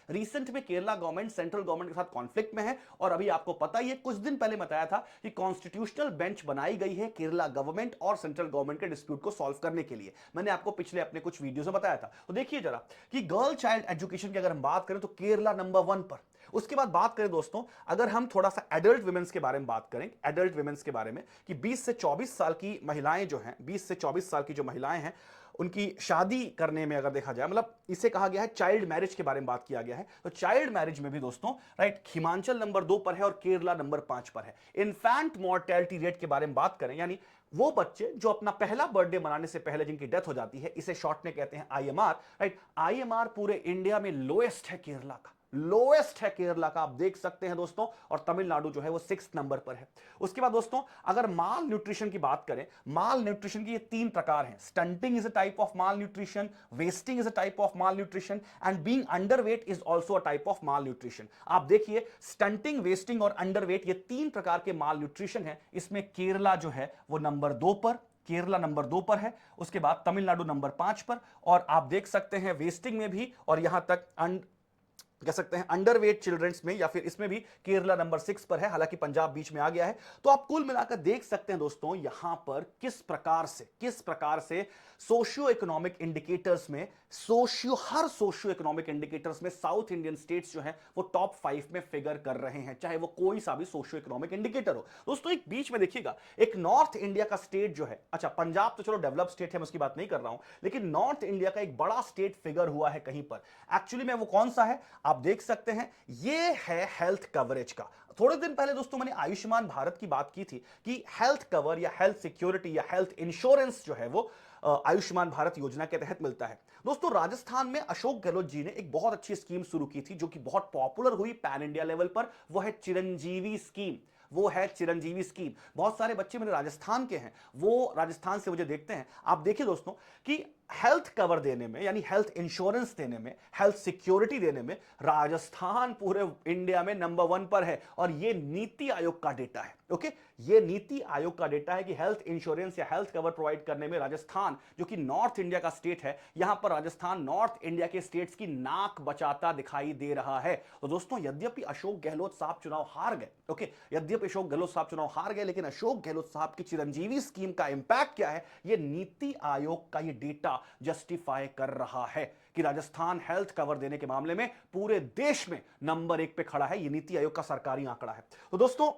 रिसेंट में केरला गवर्नमेंट सेंट्रल गवर्नमेंट के साथ कॉन्फ्लिक्ट में है, और अभी आपको पता ही है, कुछ दिन पहले बताया था कि कॉन्स्टिट्यूशनल बेंच बनाई गई है केरला गवर्नमेंट और सेंट्रल गवर्नमेंट के डिस्प्यूट को सॉल्व करने के लिए। मैंने आपको पिछले अपने कुछ वीडियोस में बताया था। तो देखिए जरा कि गर्ल चाइल्ड एजुकेशन की अगर हम बात करें तो केरला नंबर 1 पर। उसके बाद बात करें दोस्तों, अगर हम थोड़ा सा एडल्ट वुमेन्स के बारे में बात करें, एडल्ट वुमेन्स के बारे में, कि 20 से 24 साल की महिलाएं जो हैं, 20 से 24 साल की जो महिलाएं हैं, उनकी शादी करने में अगर देखा जाए, मतलब इसे कहा गया है चाइल्ड मैरिज के बारे में बात किया गया है। तो चाइल्ड मैरिज में भी दोस्तों, राइट, हिमाचल नंबर 2 पर है और केरला नंबर 5 पर है। इन्फैंट मॉर्टेलिटी रेट के बारे में बात करें, यानी वो बच्चे जो अपना पहला बर्थडे मनाने से पहले जिनकी डेथ हो जाती है, इसे शॉर्ट में कहते हैं आईएमआर, राइट। आईएमआर पूरे इंडिया में लोएस्ट है केरला का, लोएस्ट है केरला का, आप देख सकते हैं दोस्तों, और तमिलनाडु जो है वो 6 नंबर पर है। उसके बाद दोस्तों अगर माल न्यूट्रिशन की बात करें, माल न्यूट्रिशन की ये 3 प्रकार हैं। Stunting is a type of mall nutrition, wasting is a type of mall nutrition and being underweight is also a type of mall nutrition. आप देखिए स्टंटिंग, वेस्टिंग और अंडरवेट ये 3 प्रकार के माल न्यूट्रिशन है। इसमें केरला जो है वो नंबर 2 पर, केरला नंबर 2 पर है। उसके बाद तमिलनाडु नंबर 5 पर, और आप देख सकते हैं वेस्टिंग में भी, और यहां तक कह सकते हैं अंडरवेट चिल्ड्रंस में या फिर इसमें भी केरला नंबर 6 पर है, हालांकि पंजाब बीच में आ गया है। तो आप कुल मिलाकर देख सकते हैं दोस्तों यहां पर किस प्रकार से सोशियो इकोनॉमिक इंडिकेटर्स में, हर सोशियो इकोनॉमिक इंडिकेटर्स में साउथ इंडियन स्टेट्स जो है वो टॉप 5 में फिगर कर रहे हैं, चाहे वो कोई सा भी सोशियो इकोनॉमिक इंडिकेटर हो। दोस्तों एक बीच में देखिएगा एक नॉर्थ इंडिया का स्टेट जो है, अच्छा पंजाब तो चलो डेवलप स्टेट है, मैं उसकी बात नहीं कर रहा हूं, लेकिन नॉर्थ इंडिया का एक बड़ा स्टेट फिगर हुआ है कहीं पर। एक्चुअली में वो कौन सा है आप देख सकते हैं, ये है हेल्थ कवरेज का। थोड़े दिन पहले दोस्तों मैंने आयुष्मान भारत की बात की थी कि हेल्थ कवर या हेल्थ सिक्योरिटी या हेल्थ इंश्योरेंस जो है वो आयुष्मान भारत योजना के तहत मिलता है। दोस्तों राजस्थान में अशोक गहलोत जी ने एक बहुत अच्छी स्कीम शुरू की थी जो कि बहुत पॉपुलर हुई पैन इंडिया लेवल पर, वो है चिरंजीवी स्कीम। बहुत सारे बच्चे मेरे राजस्थान के हैं, वो राजस्थान से मुझे देखते हैं। आप देखिए दोस्तों कि हेल्थ कवर देने में यानी हेल्थ इंश्योरेंस देने में, हेल्थ सिक्योरिटी देने में राजस्थान पूरे इंडिया में नंबर 1 पर है, और ये नीति आयोग का डेटा है। ओके, ये नीति आयोग का डेटा है कि हेल्थ इंश्योरेंस या हेल्थ कवर प्रोवाइड करने में राजस्थान, जो कि नॉर्थ इंडिया का स्टेट है, यहां पर राजस्थान नॉर्थ इंडिया के स्टेट्स की नाक बचाता दिखाई दे रहा है। तो दोस्तों यद्यपि अशोक गहलोत साहब चुनाव हार गए, ओके, यद्यपि अशोक गहलोत साहब चुनाव हार गए, लेकिन अशोक गहलोत साहब की चिरंजीवी स्कीम का इंपैक्ट क्या है, ये नीति आयोग का ये डेटा जस्टिफाई कर रहा है कि राजस्थान हेल्थ कवर देने के मामले में पूरे देश में नंबर 1 पे खड़ा है। ये नीति आयोग का सरकारी आंकड़ा है। तो दोस्तों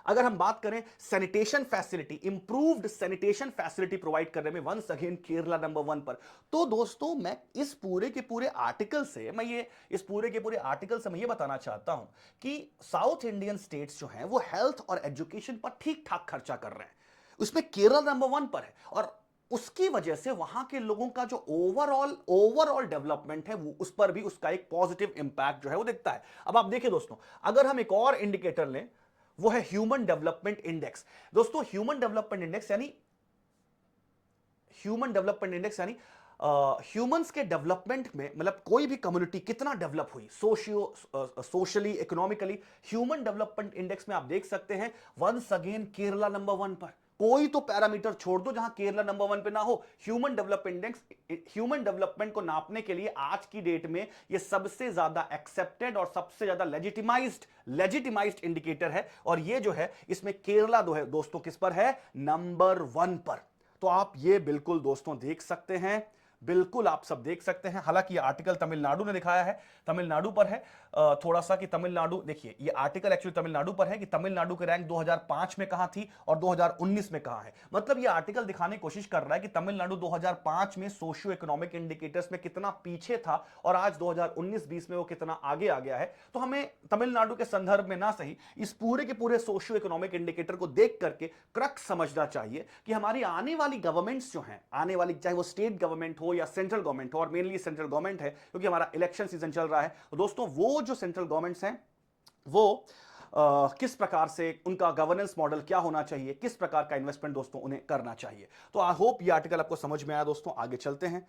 अगर हम बात करें sanitation facility, improved sanitation facility provide करने में वंस अगेन केरला नंबर 1 पर। तो दोस्तों मैं इस पूरे के पूरे आर्टिकल से मैं ये बताना चाहता हूं कि साउथ इंडियन स्टेट्स जो हैं वो हेल्थ और एजुकेशन पर ठीक ठाक खर्चा कर रहे हैं, उसमें केरल नंबर 1 पर है, और उसकी वजह से वहां के लोगों का जो ओवरऑल डेवलपमेंट है वो उस पर भी उसका एक पॉजिटिव इंपैक्ट जो है वो दिखता है। अब आप देखिए दोस्तों अगर हम एक और इंडिकेटर लें, वो है ह्यूमन डेवलपमेंट इंडेक्स। दोस्तों ह्यूमन डेवलपमेंट इंडेक्स यानी ह्यूमंस के डेवलपमेंट में, मतलब कोई भी कम्युनिटी कितना डेवलप हुई socially economically, human development index में आप देख सकते हैं वंस अगेन केरला नंबर 1 पर। कोई तो पैरामीटर छोड़ दो जहां केरला नंबर 1 पे ना हो। ह्यूमन डेवलपमेंट को नापने के लिए आज की डेट में यह सबसे ज्यादा एक्सेप्टेड और सबसे ज्यादा लेजिटिमाइज्ड इंडिकेटर है, और ये जो है इसमें केरला दोस्तों किस पर है, नंबर 1 पर। तो आप ये बिल्कुल दोस्तों देख सकते हैं, बिल्कुल आप सब देख सकते हैं। हालांकि ये आर्टिकल तमिलनाडु ने दिखाया है, तमिलनाडु पर है थोड़ा सा कि तमिलनाडु, देखिए ये आर्टिकल एक्चुअली तमिलनाडु पर है कि तमिलनाडु की रैंक 2005 में कहां थी और 2019 में कहां है। मतलब ये आर्टिकल दिखाने की कोशिश कर रहा है कि तमिलनाडु 2005 में सोशियो इकोनॉमिक इंडिकेटर्स में कितना पीछे था और आज 2019-20 में वो कितना आगे आ गया है। तो हमें तमिलनाडु के संदर्भ में ना सही इस पूरे के पूरे सोशियो इकोनॉमिक इंडिकेटर को देख करके क्रक्स समझना चाहिए कि हमारी आने वाली गवर्नमेंट्स जो हैं, आने वाली चाहे वो स्टेट गवर्नमेंट हो या सेंट्रल गवर्नमेंट हो, और मेनली सेंट्रल गवर्नमेंट है क्योंकि हमारा इलेक्शन सीजन चल रहा है। तो दोस्तों वो जो सेंट्रल गवर्नमेंट्स हैं वो किस प्रकार से उनका गवर्नेंस मॉडल क्या होना चाहिए, किस प्रकार का इन्वेस्टमेंट दोस्तों उन्हें करना चाहिए। तो आई होप ये आर्टिकल आपको समझ में आया दोस्तों। आगे चलते हैं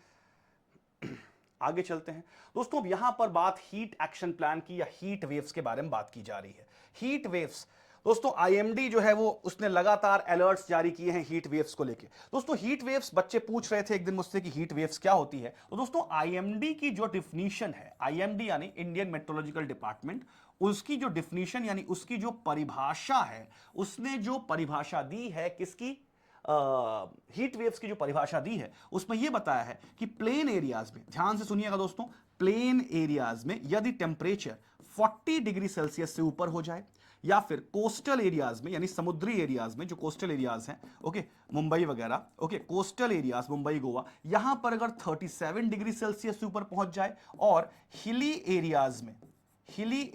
दोस्तों। अब यहां पर बात हीट एक्शन प्लान की या हीट वेव्स के बारे में बात की जा रही है। हीट वेव्स दोस्तों आईएमडी जो है वो उसने लगातार अलर्ट्स जारी किए हैं हीट वेव्स को लेके। दोस्तों हीट वेव्स, बच्चे पूछ रहे थे एक दिन मुझसे कि हीट वेव्स क्या होती है। तो दोस्तों आईएमडी की जो डिफिनीशन है, आईएमडी यानी इंडियन मेट्रोलॉजिकल डिपार्टमेंट, उसकी जो डिफिनीशन यानी उसकी जो परिभाषा है, उसने जो परिभाषा दी है किसकी, हीट वेव्स की जो परिभाषा दी है उसमें यह बताया है कि प्लेन एरियाज में, ध्यान से सुनिएगा दोस्तों, प्लेन एरियाज में यदि टेम्परेचर 40 डिग्री सेल्सियस से ऊपर हो जाए, या फिर कोस्टल एरियाज में यानी समुद्री एरियाज में, जो कोस्टल एरियाज हैं, ओके, मुंबई वगैरह, okay, coastal areas Mumbai Goa, यहां पर अगर 37 डिग्री सेल्सियस से ऊपर पहुंच जाए, और हिली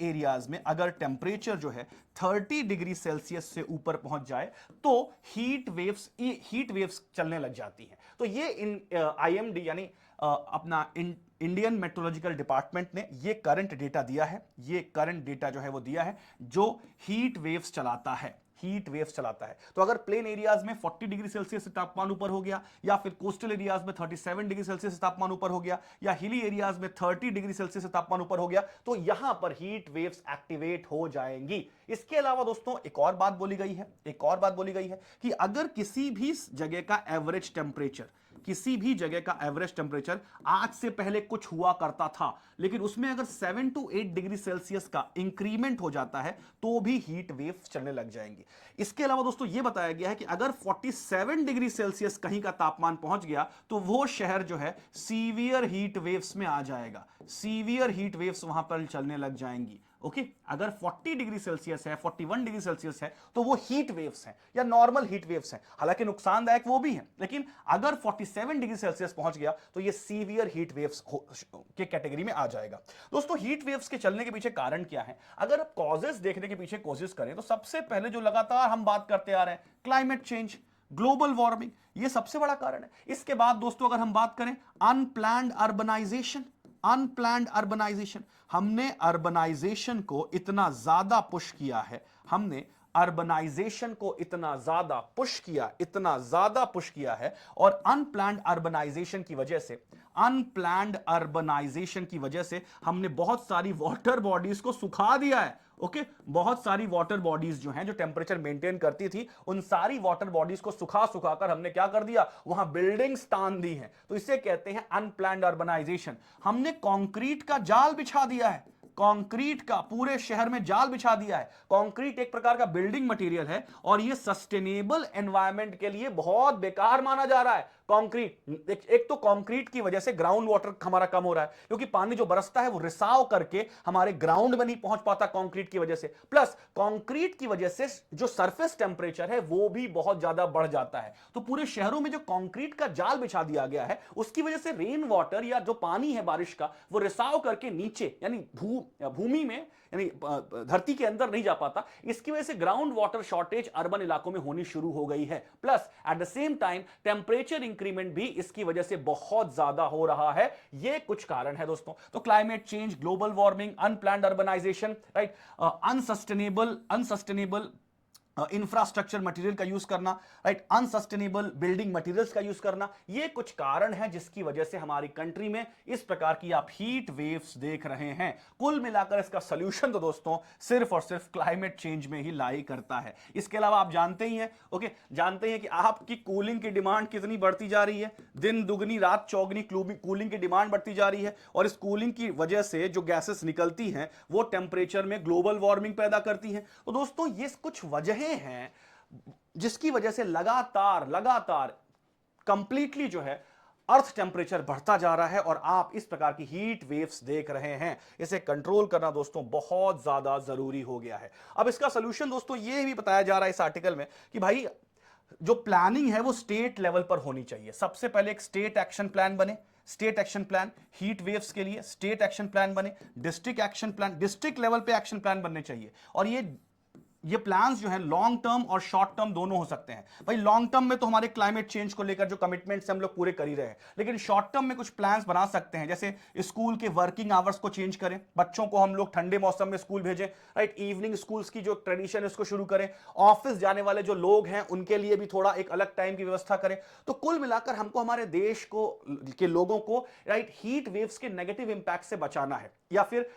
एरियाज में अगर टेम्परेचर जो है 30 डिग्री सेल्सियस से ऊपर पहुंच जाए, तो हीट वेव्स चलने लग जाती हैं। तो ये इन आईएमडी यानी अपना इंडियन मेट्रोलॉजिकल डिपार्टमेंट ने ये करंट डेटा दिया है, ये करंट डेटा जो है वो दिया है जो हीट वेव्स चलाता है, हीट वेव्स चलाता है। तो अगर प्लेन एरियाज में 40 डिग्री सेल्सियस से तापमान ऊपर हो गया, या फिर कोस्टल एरियाज में 37 डिग्री सेल्सियस से तापमान ऊपर हो गया, या हिली एरियाज में 30 डिग्री सेल्सियस से तापमान ऊपर हो गया, तो यहां पर हीट वेव्स एक्टिवेट हो जाएंगी। इसके अलावा दोस्तों एक और बात बोली गई है, एक और बात बोली गई है कि अगर किसी भी जगह का एवरेज टेम्परेचर, किसी भी जगह का एवरेज टेम्परेचर आज से पहले कुछ हुआ करता था, लेकिन उसमें अगर 7 to 8 डिग्री सेल्सियस का इंक्रीमेंट हो जाता है तो भी हीट वेव्स चलने लग जाएंगी। इसके अलावा दोस्तों यह बताया गया है कि अगर 47 डिग्री सेल्सियस कहीं का तापमान पहुंच गया तो वो शहर जो है सीवियर हीट वेव्स में आ जाएगा, सीवियर हीट वेव्स वहां पर चलने लग जाएंगी। ओके, अगर 40 डिग्री सेल्सियस है, 41 डिग्री सेल्सियस है, तो वो हीट वेव्स हैं या नॉर्मल हीट वेव्स हैं, हालांकि नुकसानदायक वो भी हैं, लेकिन अगर 47 डिग्री सेल्सियस पहुंच गया तो ये सीवियर हीट वेव्स के कैटेगरी में आ जाएगा। दोस्तों हीट वेव्स के चलने के पीछे कारण क्या है? अगर आप कॉजेस देखने के पीछे कोशिश करें तो सबसे पहले जो लगातार हम बात करते आ रहे हैं, क्लाइमेट चेंज, ग्लोबल वार्मिंग, ये सबसे बड़ा कारण है। इसके बाद दोस्तों अगर हम बात करें अनप्लैन्ड अर्बनाइजेशन, अनप्लैन्ड अर्बनाइजेशन, हमने अर्बनाइजेशन को इतना ज्यादा पुश किया है, हमने अर्बनाइजेशन को इतना ज्यादा पुश किया, इतना ज्यादा पुश किया है, और अनप्लैन्ड अर्बनाइजेशन की वजह से, अनप्लैन्ड अर्बनाइजेशन की वजह से हमने बहुत सारी वाटर बॉडीज को सुखा दिया है। ओके, बहुत सारी वाटर बॉडीज जो हैं, जो टेम्परेचर मेंटेन करती थी, उन सारी वाटर बॉडीज को सुखा सुखा कर हमने क्या कर दिया, वहां बिल्डिंग्स तान दी हैं। तो इसे कहते हैं अनप्लैन्ड अर्बनाइजेशन। हमने कंक्रीट का जाल बिछा दिया है, कंक्रीट का पूरे शहर में जाल बिछा दिया है। कंक्रीट एक प्रकार का बिल्डिंग मटेरियल है और यह सस्टेनेबल एनवायरनमेंट के लिए बहुत बेकार माना जा रहा है। कंक्रीट एक तो कंक्रीट की वजह से ग्राउंड वाटर हमारा कम हो रहा है, क्योंकि पानी जो बरसता है वो रिसाव करके हमारे ग्राउंड में नहीं पहुंच पाता कंक्रीट की वजह से। प्लस कंक्रीट की वजह से जो सरफेस टेम्परेचर है वो भी बहुत ज्यादा बढ़ जाता है। तो पूरे शहरों में जो कंक्रीट का जाल बिछा दिया गया है उसकी वजह से रेन वाटर या जो पानी है बारिश का वो रिसाव करके नीचे यानी भूमि में यानी धरती के अंदर नहीं जा पाता। इसकी वजह से ग्राउंड वाटर शॉर्टेज अर्बन इलाकों में होनी शुरू हो गई है। Plus at the same time temperature increment भी इसकी वजह से बहुत ज्यादा हो रहा है। ये कुछ कारण है दोस्तों। तो climate change, global warming, unplanned urbanisation, right, unsustainable infrastructure material का यूज करना, राइट, अनसस्टेनेबल बिल्डिंग मटेरियल्स का यूज करना, ये कुछ कारण है जिसकी वजह से हमारी कंट्री में इस प्रकार की आप हीट वेव्स देख रहे हैं। कुल मिलाकर इसका सॉल्यूशन तो दोस्तों सिर्फ और सिर्फ क्लाइमेट चेंज में ही लाई करता है। इसके अलावा आप जानते ही हैं, ओके, जानते हैं कि आपकी कूलिंग की डिमांड कितनी बढ़ती जा रही है, दिन दुगनी रात चौगनी कूलिंग की डिमांड बढ़ती जा रही है, और इस कूलिंग की वजह से जो गैसेस निकलती हैं वो टेम्परेचर में ग्लोबल वार्मिंग पैदा करती हैं। तो दोस्तों ये कुछ वजह हैं जिसकी वजह से लगातार कंप्लीटली जो है अर्थ टेम्परेचर बढ़ता जा रहा है और आप इस प्रकार की हीट वेव्स देख रहे हैं। इसे कंट्रोल करना दोस्तों बहुत ज्यादा जरूरी हो गया है। अब इसका सॉल्यूशन दोस्तों यह भी बताया जा रहा है इस आर्टिकल में कि भाई जो प्लानिंग है वो स्टेट लेवल पर होनी चाहिए। सबसे पहले एक स्टेट एक्शन प्लान बने, state action plan heat waves के लिए, स्टेट एक्शन प्लान बने, district action plan, district level पे एक्शन प्लान बनने चाहिए। और ये प्लान्स जो है लॉन्ग टर्म और शॉर्ट टर्म दोनों हो सकते हैं। भाई लॉन्ग टर्म में तो हमारे क्लाइमेट चेंज को लेकर जो कमिटमेंट्स हम लोग पूरे कर ही रहे हैं, लेकिन शॉर्ट टर्म में कुछ प्लान्स बना सकते हैं, जैसे स्कूल के वर्किंग आवर्स को चेंज करें, बच्चों को हम लोग ठंडे मौसम में स्कूल भेजें, राइट, इवनिंग स्कूल्स की जो ट्रेडिशन है उसको शुरू करें, ऑफिस जाने वाले जो लोग हैं उनके लिए भी थोड़ा एक अलग टाइम की व्यवस्था करें। तो कुल मिलाकर हमको हमारे देश को के लोगों को, राइट, हीट वेव्स के नेगेटिव इंपैक्ट से बचाना है। या फिर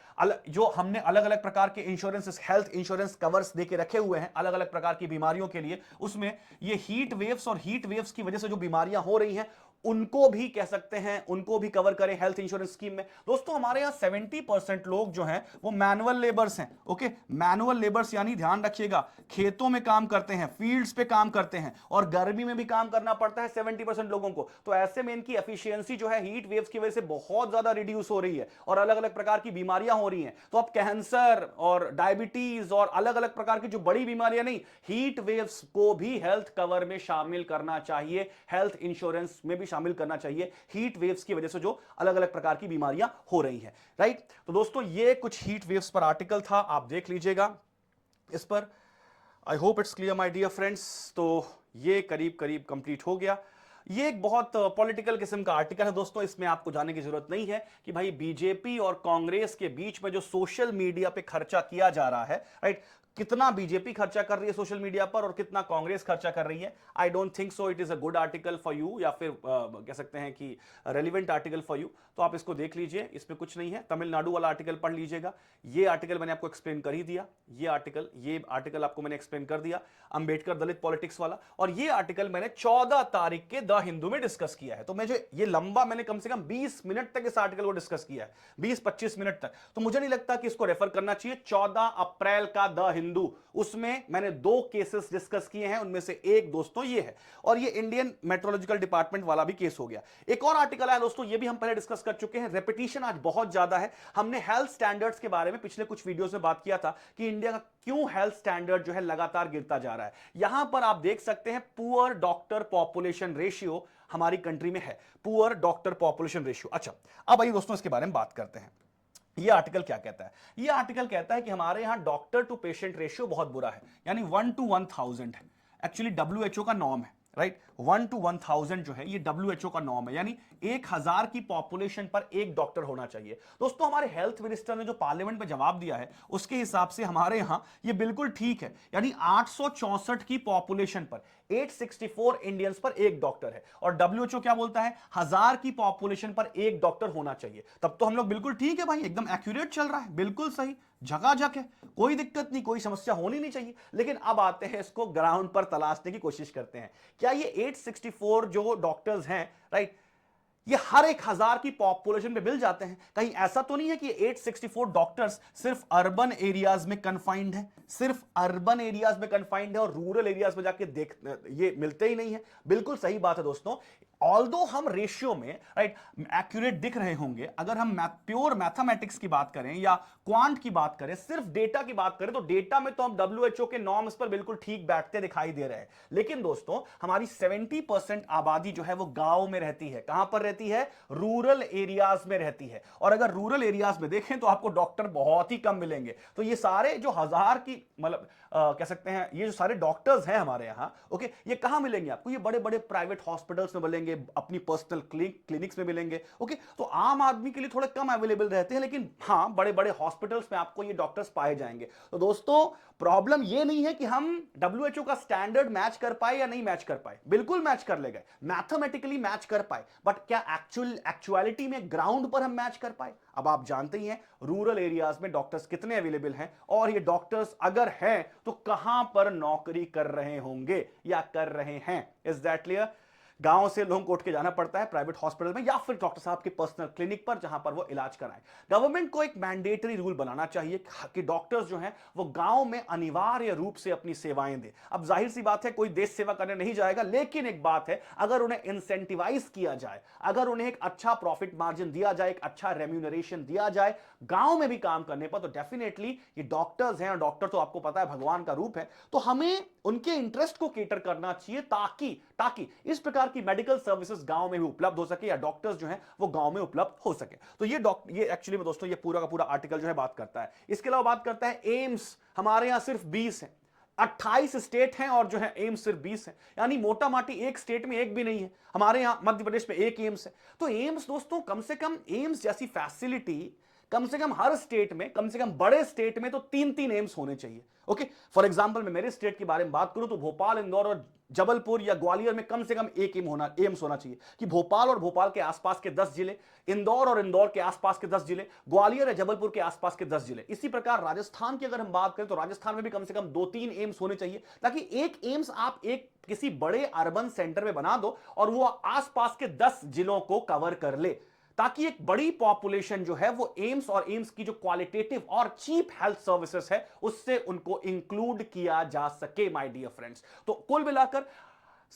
जो हमने अलग अलग प्रकार के इंश्योरेंस, हेल्थ इंश्योरेंस कवर्स देके रखे हुए हैं अलग अलग प्रकार की बीमारियों के लिए, उसमें ये हीट वेव्स और हीट वेव्स की वजह से जो बीमारियां हो रही हैं उनको भी कह सकते हैं, उनको भी कवर करें हेल्थ इंश्योरेंस स्कीम में। दोस्तों हमारे यहां 70% लोग जो हैं वो मैनुअल लेबर्स हैं। ओके, मैनुअल लेबर्स यानी ध्यान रखिएगा खेतों में काम करते हैं, फील्ड्स पे काम करते हैं, और गर्मी में भी काम करना पड़ता है 70% लोगों को। तो ऐसे में इनकी एफिशिएंसी जो है हीट वेव्स की वजह से बहुत ज्यादा रिड्यूस हो रही है और अलग अलग प्रकार की बीमारियां हो रही हैं। तो अब कैंसर और डायबिटीज और अलग अलग प्रकार की जो बड़ी बीमारियां नहीं, हीट वेव्स को भी हेल्थ कवर में शामिल करना चाहिए, हेल्थ इंश्योरेंस में भी शामिल करना चाहिए, हीट वेव्स की वजह से जो अलग अलग प्रकार की बीमारियां हो रही हैं, राइट। तो दोस्तों ये कुछ हीट वेव्स पर आर्टिकल था, आप देख लीजिएगा इस पर। I hope it's clear my dear friends. तो ये करीब करीब कंप्लीट हो गया। ये एक बहुत पॉलिटिकल किस्म का आर्टिकल है दोस्तों, इसमें आपको जानने की जरूरत नहीं है कि भाई बीजेपी और कांग्रेस के बीच में जो सोशल मीडिया पे खर्चा किया जा रहा है, राइट, कितना बीजेपी खर्चा कर रही है सोशल मीडिया पर और कितना कांग्रेस खर्चा कर रही है। I don't think so it is a good article for you, या फिर कह सकते हैं कि रेलिवेंट आर्टिकल फॉर यू। तो आप इसको देख लीजिए, इसमें कुछ नहीं है। तमिलनाडु वाला आर्टिकल पढ़ लीजिएगा, ये आर्टिकल मैंने आपको एक्सप्लेन कर ही दिया। ये आर्टिकल आपको मैंने एक्सप्लेन कर दिया, अंबेडकर दलित पॉलिटिक्स वाला। और ये आर्टिकल मैंने 14 तारीख के द हिंदू में डिस्कस किया है। तो मैं जो ये लंबा, मैंने कम से कम 20 मिनट तक इस आर्टिकल को डिस्कस किया है, 20-25 मिनट तक। तो मुझे नहीं लगता कि इसको रेफर करना चाहिए। 14 अप्रैल का द हिंदू, उसमें मैंने 2 केसेस डिस्कस किए हैं, उनमें से एक दोस्तों ये है, और ये इंडियन मेट्रोलॉजिकल डिपार्टमेंट वाला भी केस हो गया। एक और आर्टिकल है दोस्तों, ये भी हम पहले डिस्कस कर चुके हैं, रेपिटेशन आज बहुत ज्यादा है। हमने हेल्थ स्टैंडर्ड्स के बारे में पिछले कुछ वीडियोस में बात किया था कि इंडिया का क्यों हेल्थ स्टैंडर्ड जो है लगातार गिरता जा रहा है। यहां पर आप देख सकते हैं पुअर डॉक्टर पॉपुलेशन रेशियो हमारी कंट्री में है, पुअर डॉक्टर पॉपुलेशन रेशियो। अच्छा, अब आइए दोस्तों इसके बारे में बात करते हैं। ये आर्टिकल क्या कहता है? ये आर्टिकल कहता है कि हमारे यहां डॉक्टर टू पेशेंट रेशियो बहुत बुरा है, यानी 1 to 1000 है। एक्चुअली डब्ल्यूएचओ का नॉर्म है, राइट, 1 to 1000 जो है ये डब्ल्यूएचओ का नॉर्म है, यानी 1000 की पॉपुलेशन पर एक डॉक्टर होना चाहिए। दोस्तों हमारे हेल्थ मिनिस्टर ने जो पार्लियामेंट में जवाब दिया है उसके हिसाब से हमारे यहां ये बिल्कुल ठीक है, यानी 864 की पॉपुलेशन पर 864 इंडियंस पर एक डॉक्टर है। और डब्ल्यूएचओ क्या बोलता है? 1000 की पॉपुलेशन पर एक डॉक्टर होना चाहिए। तब तो हम लोग बिल्कुल ठीक है भाई, एकदम एक्यूरेट चल रहा है, बिल्कुल सही, झकाझक है, कोई दिक्कत नहीं, कोई समस्या होनी नहीं चाहिए। लेकिन अब आते हैं इसको ग्राउंड पर तलाशने की कोशिश करते हैं। क्या ये 864 जो डॉक्टर्स हैं, राइट, ये हर 1000 की पॉपुलेशन पे मिल जाते हैं? कहीं ऐसा तो नहीं है कि 864 डॉक्टर्स सिर्फ अर्बन एरियाज में कन्फाइंड है, सिर्फ अर्बन एरियाज में कन्फाइंड है और रूरल एरियाज में जाके देख ये मिलते ही नहीं है? बिल्कुल सही बात है दोस्तों। ऑल्दो हम रेशियो में, राइट, एक्यूरेट दिख रहे होंगे, अगर हम प्योर मैथमेटिक्स की बात करें या क्वांट की बात करें, सिर्फ डेटा की बात करें, तो डेटा में तो हम डब्ल्यूएचओ के नॉर्म्स पर बिल्कुल ठीक बैठते दिखाई दे रहे हैं। लेकिन दोस्तों हमारी 70% आबादी जो है वो गांव में रहती है। कहां पर रहती है? रूरल एरियाज में रहती है। और अगर रूरल एरियाज में देखें तो आपको डॉक्टर बहुत ही कम मिलेंगे। तो ये सारे जो 1000 की, मतलब कह सकते हैं, ये जो सारे डॉक्टर्स हैं हमारे यहां, ओके, ये कहां मिलेंगे आपको? ये बड़े बड़े प्राइवेट हॉस्पिटल्स में मिलेंगे, अपनी पर्सनल क्लिनिक्स में मिलेंगे। ओके, तो आम आदमी के लिए थोड़े कम अवेलेबल रहते हैं, लेकिन हां बड़े बड़े हॉस्पिटल्स में आपको ये डॉक्टर्स पाए जाएंगे। तो दोस्तों प्रॉब्लम ये नहीं है कि हम डब्ल्यूएचओ का स्टैंडर्ड मैच कर पाए या नहीं मैच कर पाए, बिल्कुल मैच कर ले गए, मैथमेटिकली मैच कर पाए, बट क्या एक्चुअलिटी में ग्राउंड पर हम मैच कर पाए? अब आप जानते ही हैं रूरल एरियाज में डॉक्टर्स कितने अवेलेबल हैं, और ये डॉक्टर्स अगर हैं तो कहां पर नौकरी कर रहे होंगे या कर रहे हैं? Is that clear? गांव से लोगों को उठ के जाना पड़ता है प्राइवेट हॉस्पिटल में या फिर डॉक्टर साहब के पर्सनल क्लिनिक पर, जहां पर वो इलाज कराएं। गवर्नमेंट को एक मैंडेटरी रूल बनाना चाहिए कि डॉक्टर्स जो हैं वो गांव में अनिवार्य रूप से अपनी सेवाएं दें। अब जाहिर सी बात है कोई देश सेवा करने नहीं जाएगा, लेकिन एक बात है, अगर उन्हें इंसेंटिवाइज किया जाए, अगर उन्हें एक अच्छा प्रॉफिट मार्जिन दिया जाए, एक अच्छा रेम्यूनरेशन दिया जाए गांव में भी काम करने पर, तो डेफिनेटली ये डॉक्टर्स हैं, और डॉक्टर तो आपको पता है भगवान का रूप है, तो हमें उनके इंटरेस्ट को केटर करना चाहिए ताकि इस प्रकार की मेडिकल सर्विसेज गांव में भी उपलब्ध हो सके, या डॉक्टर्स जो हैं वो गांव में उपलब्ध हो सके। तो ये एक्चुअली में दोस्तों ये पूरा का पूरा आर्टिकल जो है बात करता है। इसके अलावा बात करता है एम्स हमारे यहां सिर्फ 20 है, 28 स्टेट हैं और जो है एम्स सिर्फ 20 है, यानी मोटा माटी एक स्टेट में एक भी नहीं है। हमारे यहां मध्य प्रदेश में एक एम्स है। तो एम्स दोस्तों, कम से कम एम्स जैसी फैसिलिटी कम से कम हर स्टेट में, कम से कम बड़े स्टेट में तो 3-3 एम्स होने चाहिए। ओके, फॉर एग्जांपल मैं मेरे स्टेट के बारे में बात करूं तो भोपाल, इंदौर और जबलपुर या ग्वालियर में कम से कम एक एम्स होना चाहिए, कि भोपाल और भोपाल के आसपास के 10 जिले, इंदौर और इंदौर के आसपास के 10 जिले, ग्वालियर या जबलपुर के आसपास के 10 जिले। इसी प्रकार राजस्थान की अगर हम बात करें तो राजस्थान में भी कम से कम 2-3 एम्स होने चाहिए, ताकि एक एम्स आप एक किसी बड़े अर्बन सेंटर में बना दो और वो आसपास के 10 जिलों को कवर कर ले, ताकि एक बड़ी पॉपुलेशन जो है वो एम्स और एम्स की जो क्वालिटेटिव और चीप हेल्थ सर्विसेज है उससे उनको इंक्लूड किया जा सके माय डियर फ्रेंड्स। तो कुल मिलाकर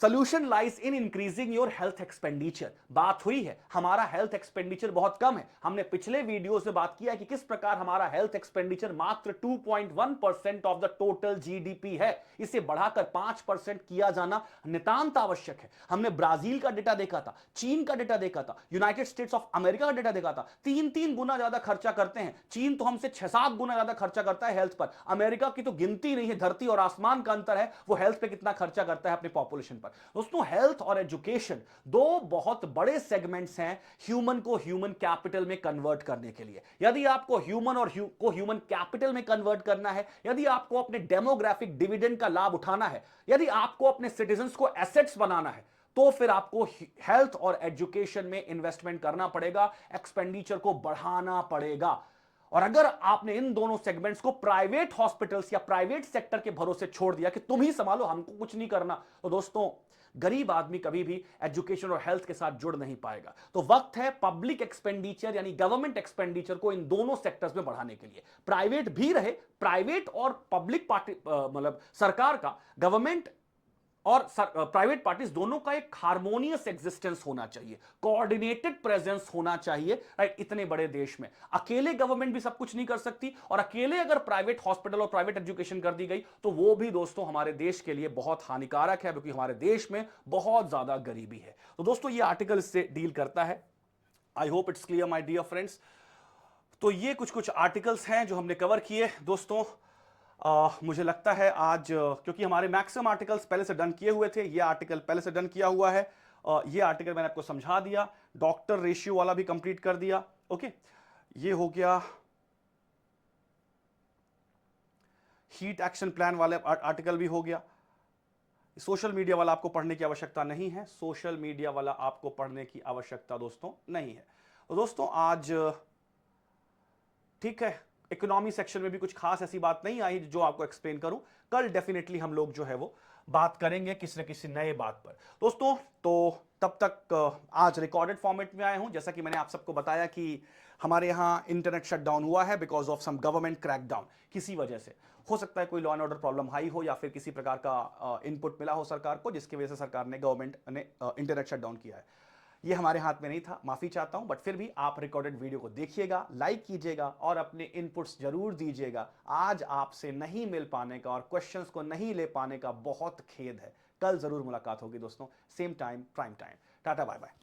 solution lies in increasing your health expenditure. बात हुई है हमारा हेल्थ एक्सपेंडिचर बहुत कम है, हमने पिछले वीडियोस में बात किया कि किस प्रकार हमारा हेल्थ एक्सपेंडिचर मात्र 2.1% ऑफ द टोटल जीडीपी है, इसे बढ़ाकर 5% किया जाना नितांत आवश्यक है। हमने ब्राजील का डेटा देखा था, चीन का डेटा देखा था, यूनाइटेड स्टेट्स ऑफ अमेरिका का डेटा देखा था, 3-3 गुना ज्यादा खर्चा करते हैं। चीन तो हमसे 6-7 गुना ज्यादा खर्चा करता है हेल्थ पर। अमेरिका की तो गिनती नहीं है, धरती और आसमान का अंतर है वो हेल्थ पे कितना खर्चा करता है अपने पॉपुलेशन। पर। दोस्तों हेल्थ और एजुकेशन दो बहुत बड़े सेगमेंट्स हैं ह्यूमन को ह्यूमन कैपिटल में कन्वर्ट करने के लिए। यदि आपको ह्यूमन और को ह्यूमन कैपिटल में कन्वर्ट करना है, यदि आपको अपने डेमोग्राफिक डिविडेंड का लाभ उठाना है, यदि आपको अपने सिटीजंस को एसेट्स बनाना है, तो फिर आपको हेल्थ और एजुकेशन में इन्वेस्टमेंट करना पड़ेगा, एक्सपेंडिचर को बढ़ाना पड़ेगा। और अगर आपने इन दोनों सेगमेंट्स को प्राइवेट हॉस्पिटल्स या प्राइवेट सेक्टर के भरोसे छोड़ दिया कि तुम ही संभालो, हमको कुछ नहीं करना, तो दोस्तों गरीब आदमी कभी भी एजुकेशन और हेल्थ के साथ जुड़ नहीं पाएगा। तो वक्त है पब्लिक एक्सपेंडिचर यानी गवर्नमेंट एक्सपेंडिचर को इन दोनों सेक्टर्स में बढ़ाने के लिए। प्राइवेट भी रहे, प्राइवेट और पब्लिक पार्टी मतलब सरकार का, गवर्नमेंट और प्राइवेट पार्टीज दोनों का एक हार्मोनियस एग्जिस्टेंस होना चाहिए, कोऑर्डिनेटेड प्रेजेंस होना चाहिए, राइट। इतने बड़े देश में अकेले गवर्नमेंट भी सब कुछ नहीं कर सकती, और अकेले अगर प्राइवेट हॉस्पिटल और प्राइवेट एजुकेशन कर दी गई तो वो भी दोस्तों हमारे देश के लिए बहुत हानिकारक है, क्योंकि हमारे देश में बहुत ज्यादा गरीबी है। तो दोस्तों ये आर्टिकल इससे डील करता है। I hope it's clear my dear friends. तो ये कुछ आर्टिकल्स हैं जो हमने कवर किए दोस्तों। मुझे लगता है आज क्योंकि हमारे मैक्सिमम आर्टिकल्स पहले से डन किए हुए थे, ये आर्टिकल पहले से डन किया हुआ है, ये आर्टिकल मैंने आपको समझा दिया, डॉक्टर रेशियो वाला भी कंप्लीट कर दिया। ओके, ये हो गया, हीट एक्शन प्लान वाले आर्टिकल भी हो गया। सोशल मीडिया वाला आपको पढ़ने की आवश्यकता नहीं है, सोशल मीडिया वाला आपको पढ़ने की आवश्यकता दोस्तों नहीं है। तो दोस्तों आज ठीक है, इकोनॉमी सेक्शन में भी कुछ खास ऐसी बात नहीं आई जो आपको एक्सप्लेन करूं। कल डेफिनेटली हम लोग जो है वो बात करेंगे किसी न किसी नए बात पर दोस्तों। तो तब तक आज रिकॉर्डेड फॉर्मेट में आए हूं। जैसा कि मैंने आप सबको बताया कि हमारे यहाँ इंटरनेट शटडाउन हुआ है because of some government crackdown, किसी वजह से हो सकता है कोई लॉ एंड ऑर्डर प्रॉब्लम आई हो या फिर किसी प्रकार का इनपुट मिला हो सरकार को, जिसकी वजह से सरकार ने गवर्नमेंट ने इंटरनेट शटडाउन किया है। ये हमारे हाथ में नहीं था, माफी चाहता हूं, बट फिर भी आप रिकॉर्डेड वीडियो को देखिएगा, लाइक कीजिएगा और अपने इनपुट्स जरूर दीजिएगा। आज आपसे नहीं मिल पाने का और क्वेश्चंस को नहीं ले पाने का बहुत खेद है। कल जरूर मुलाकात होगी दोस्तों, same time prime time. Tata bye bye.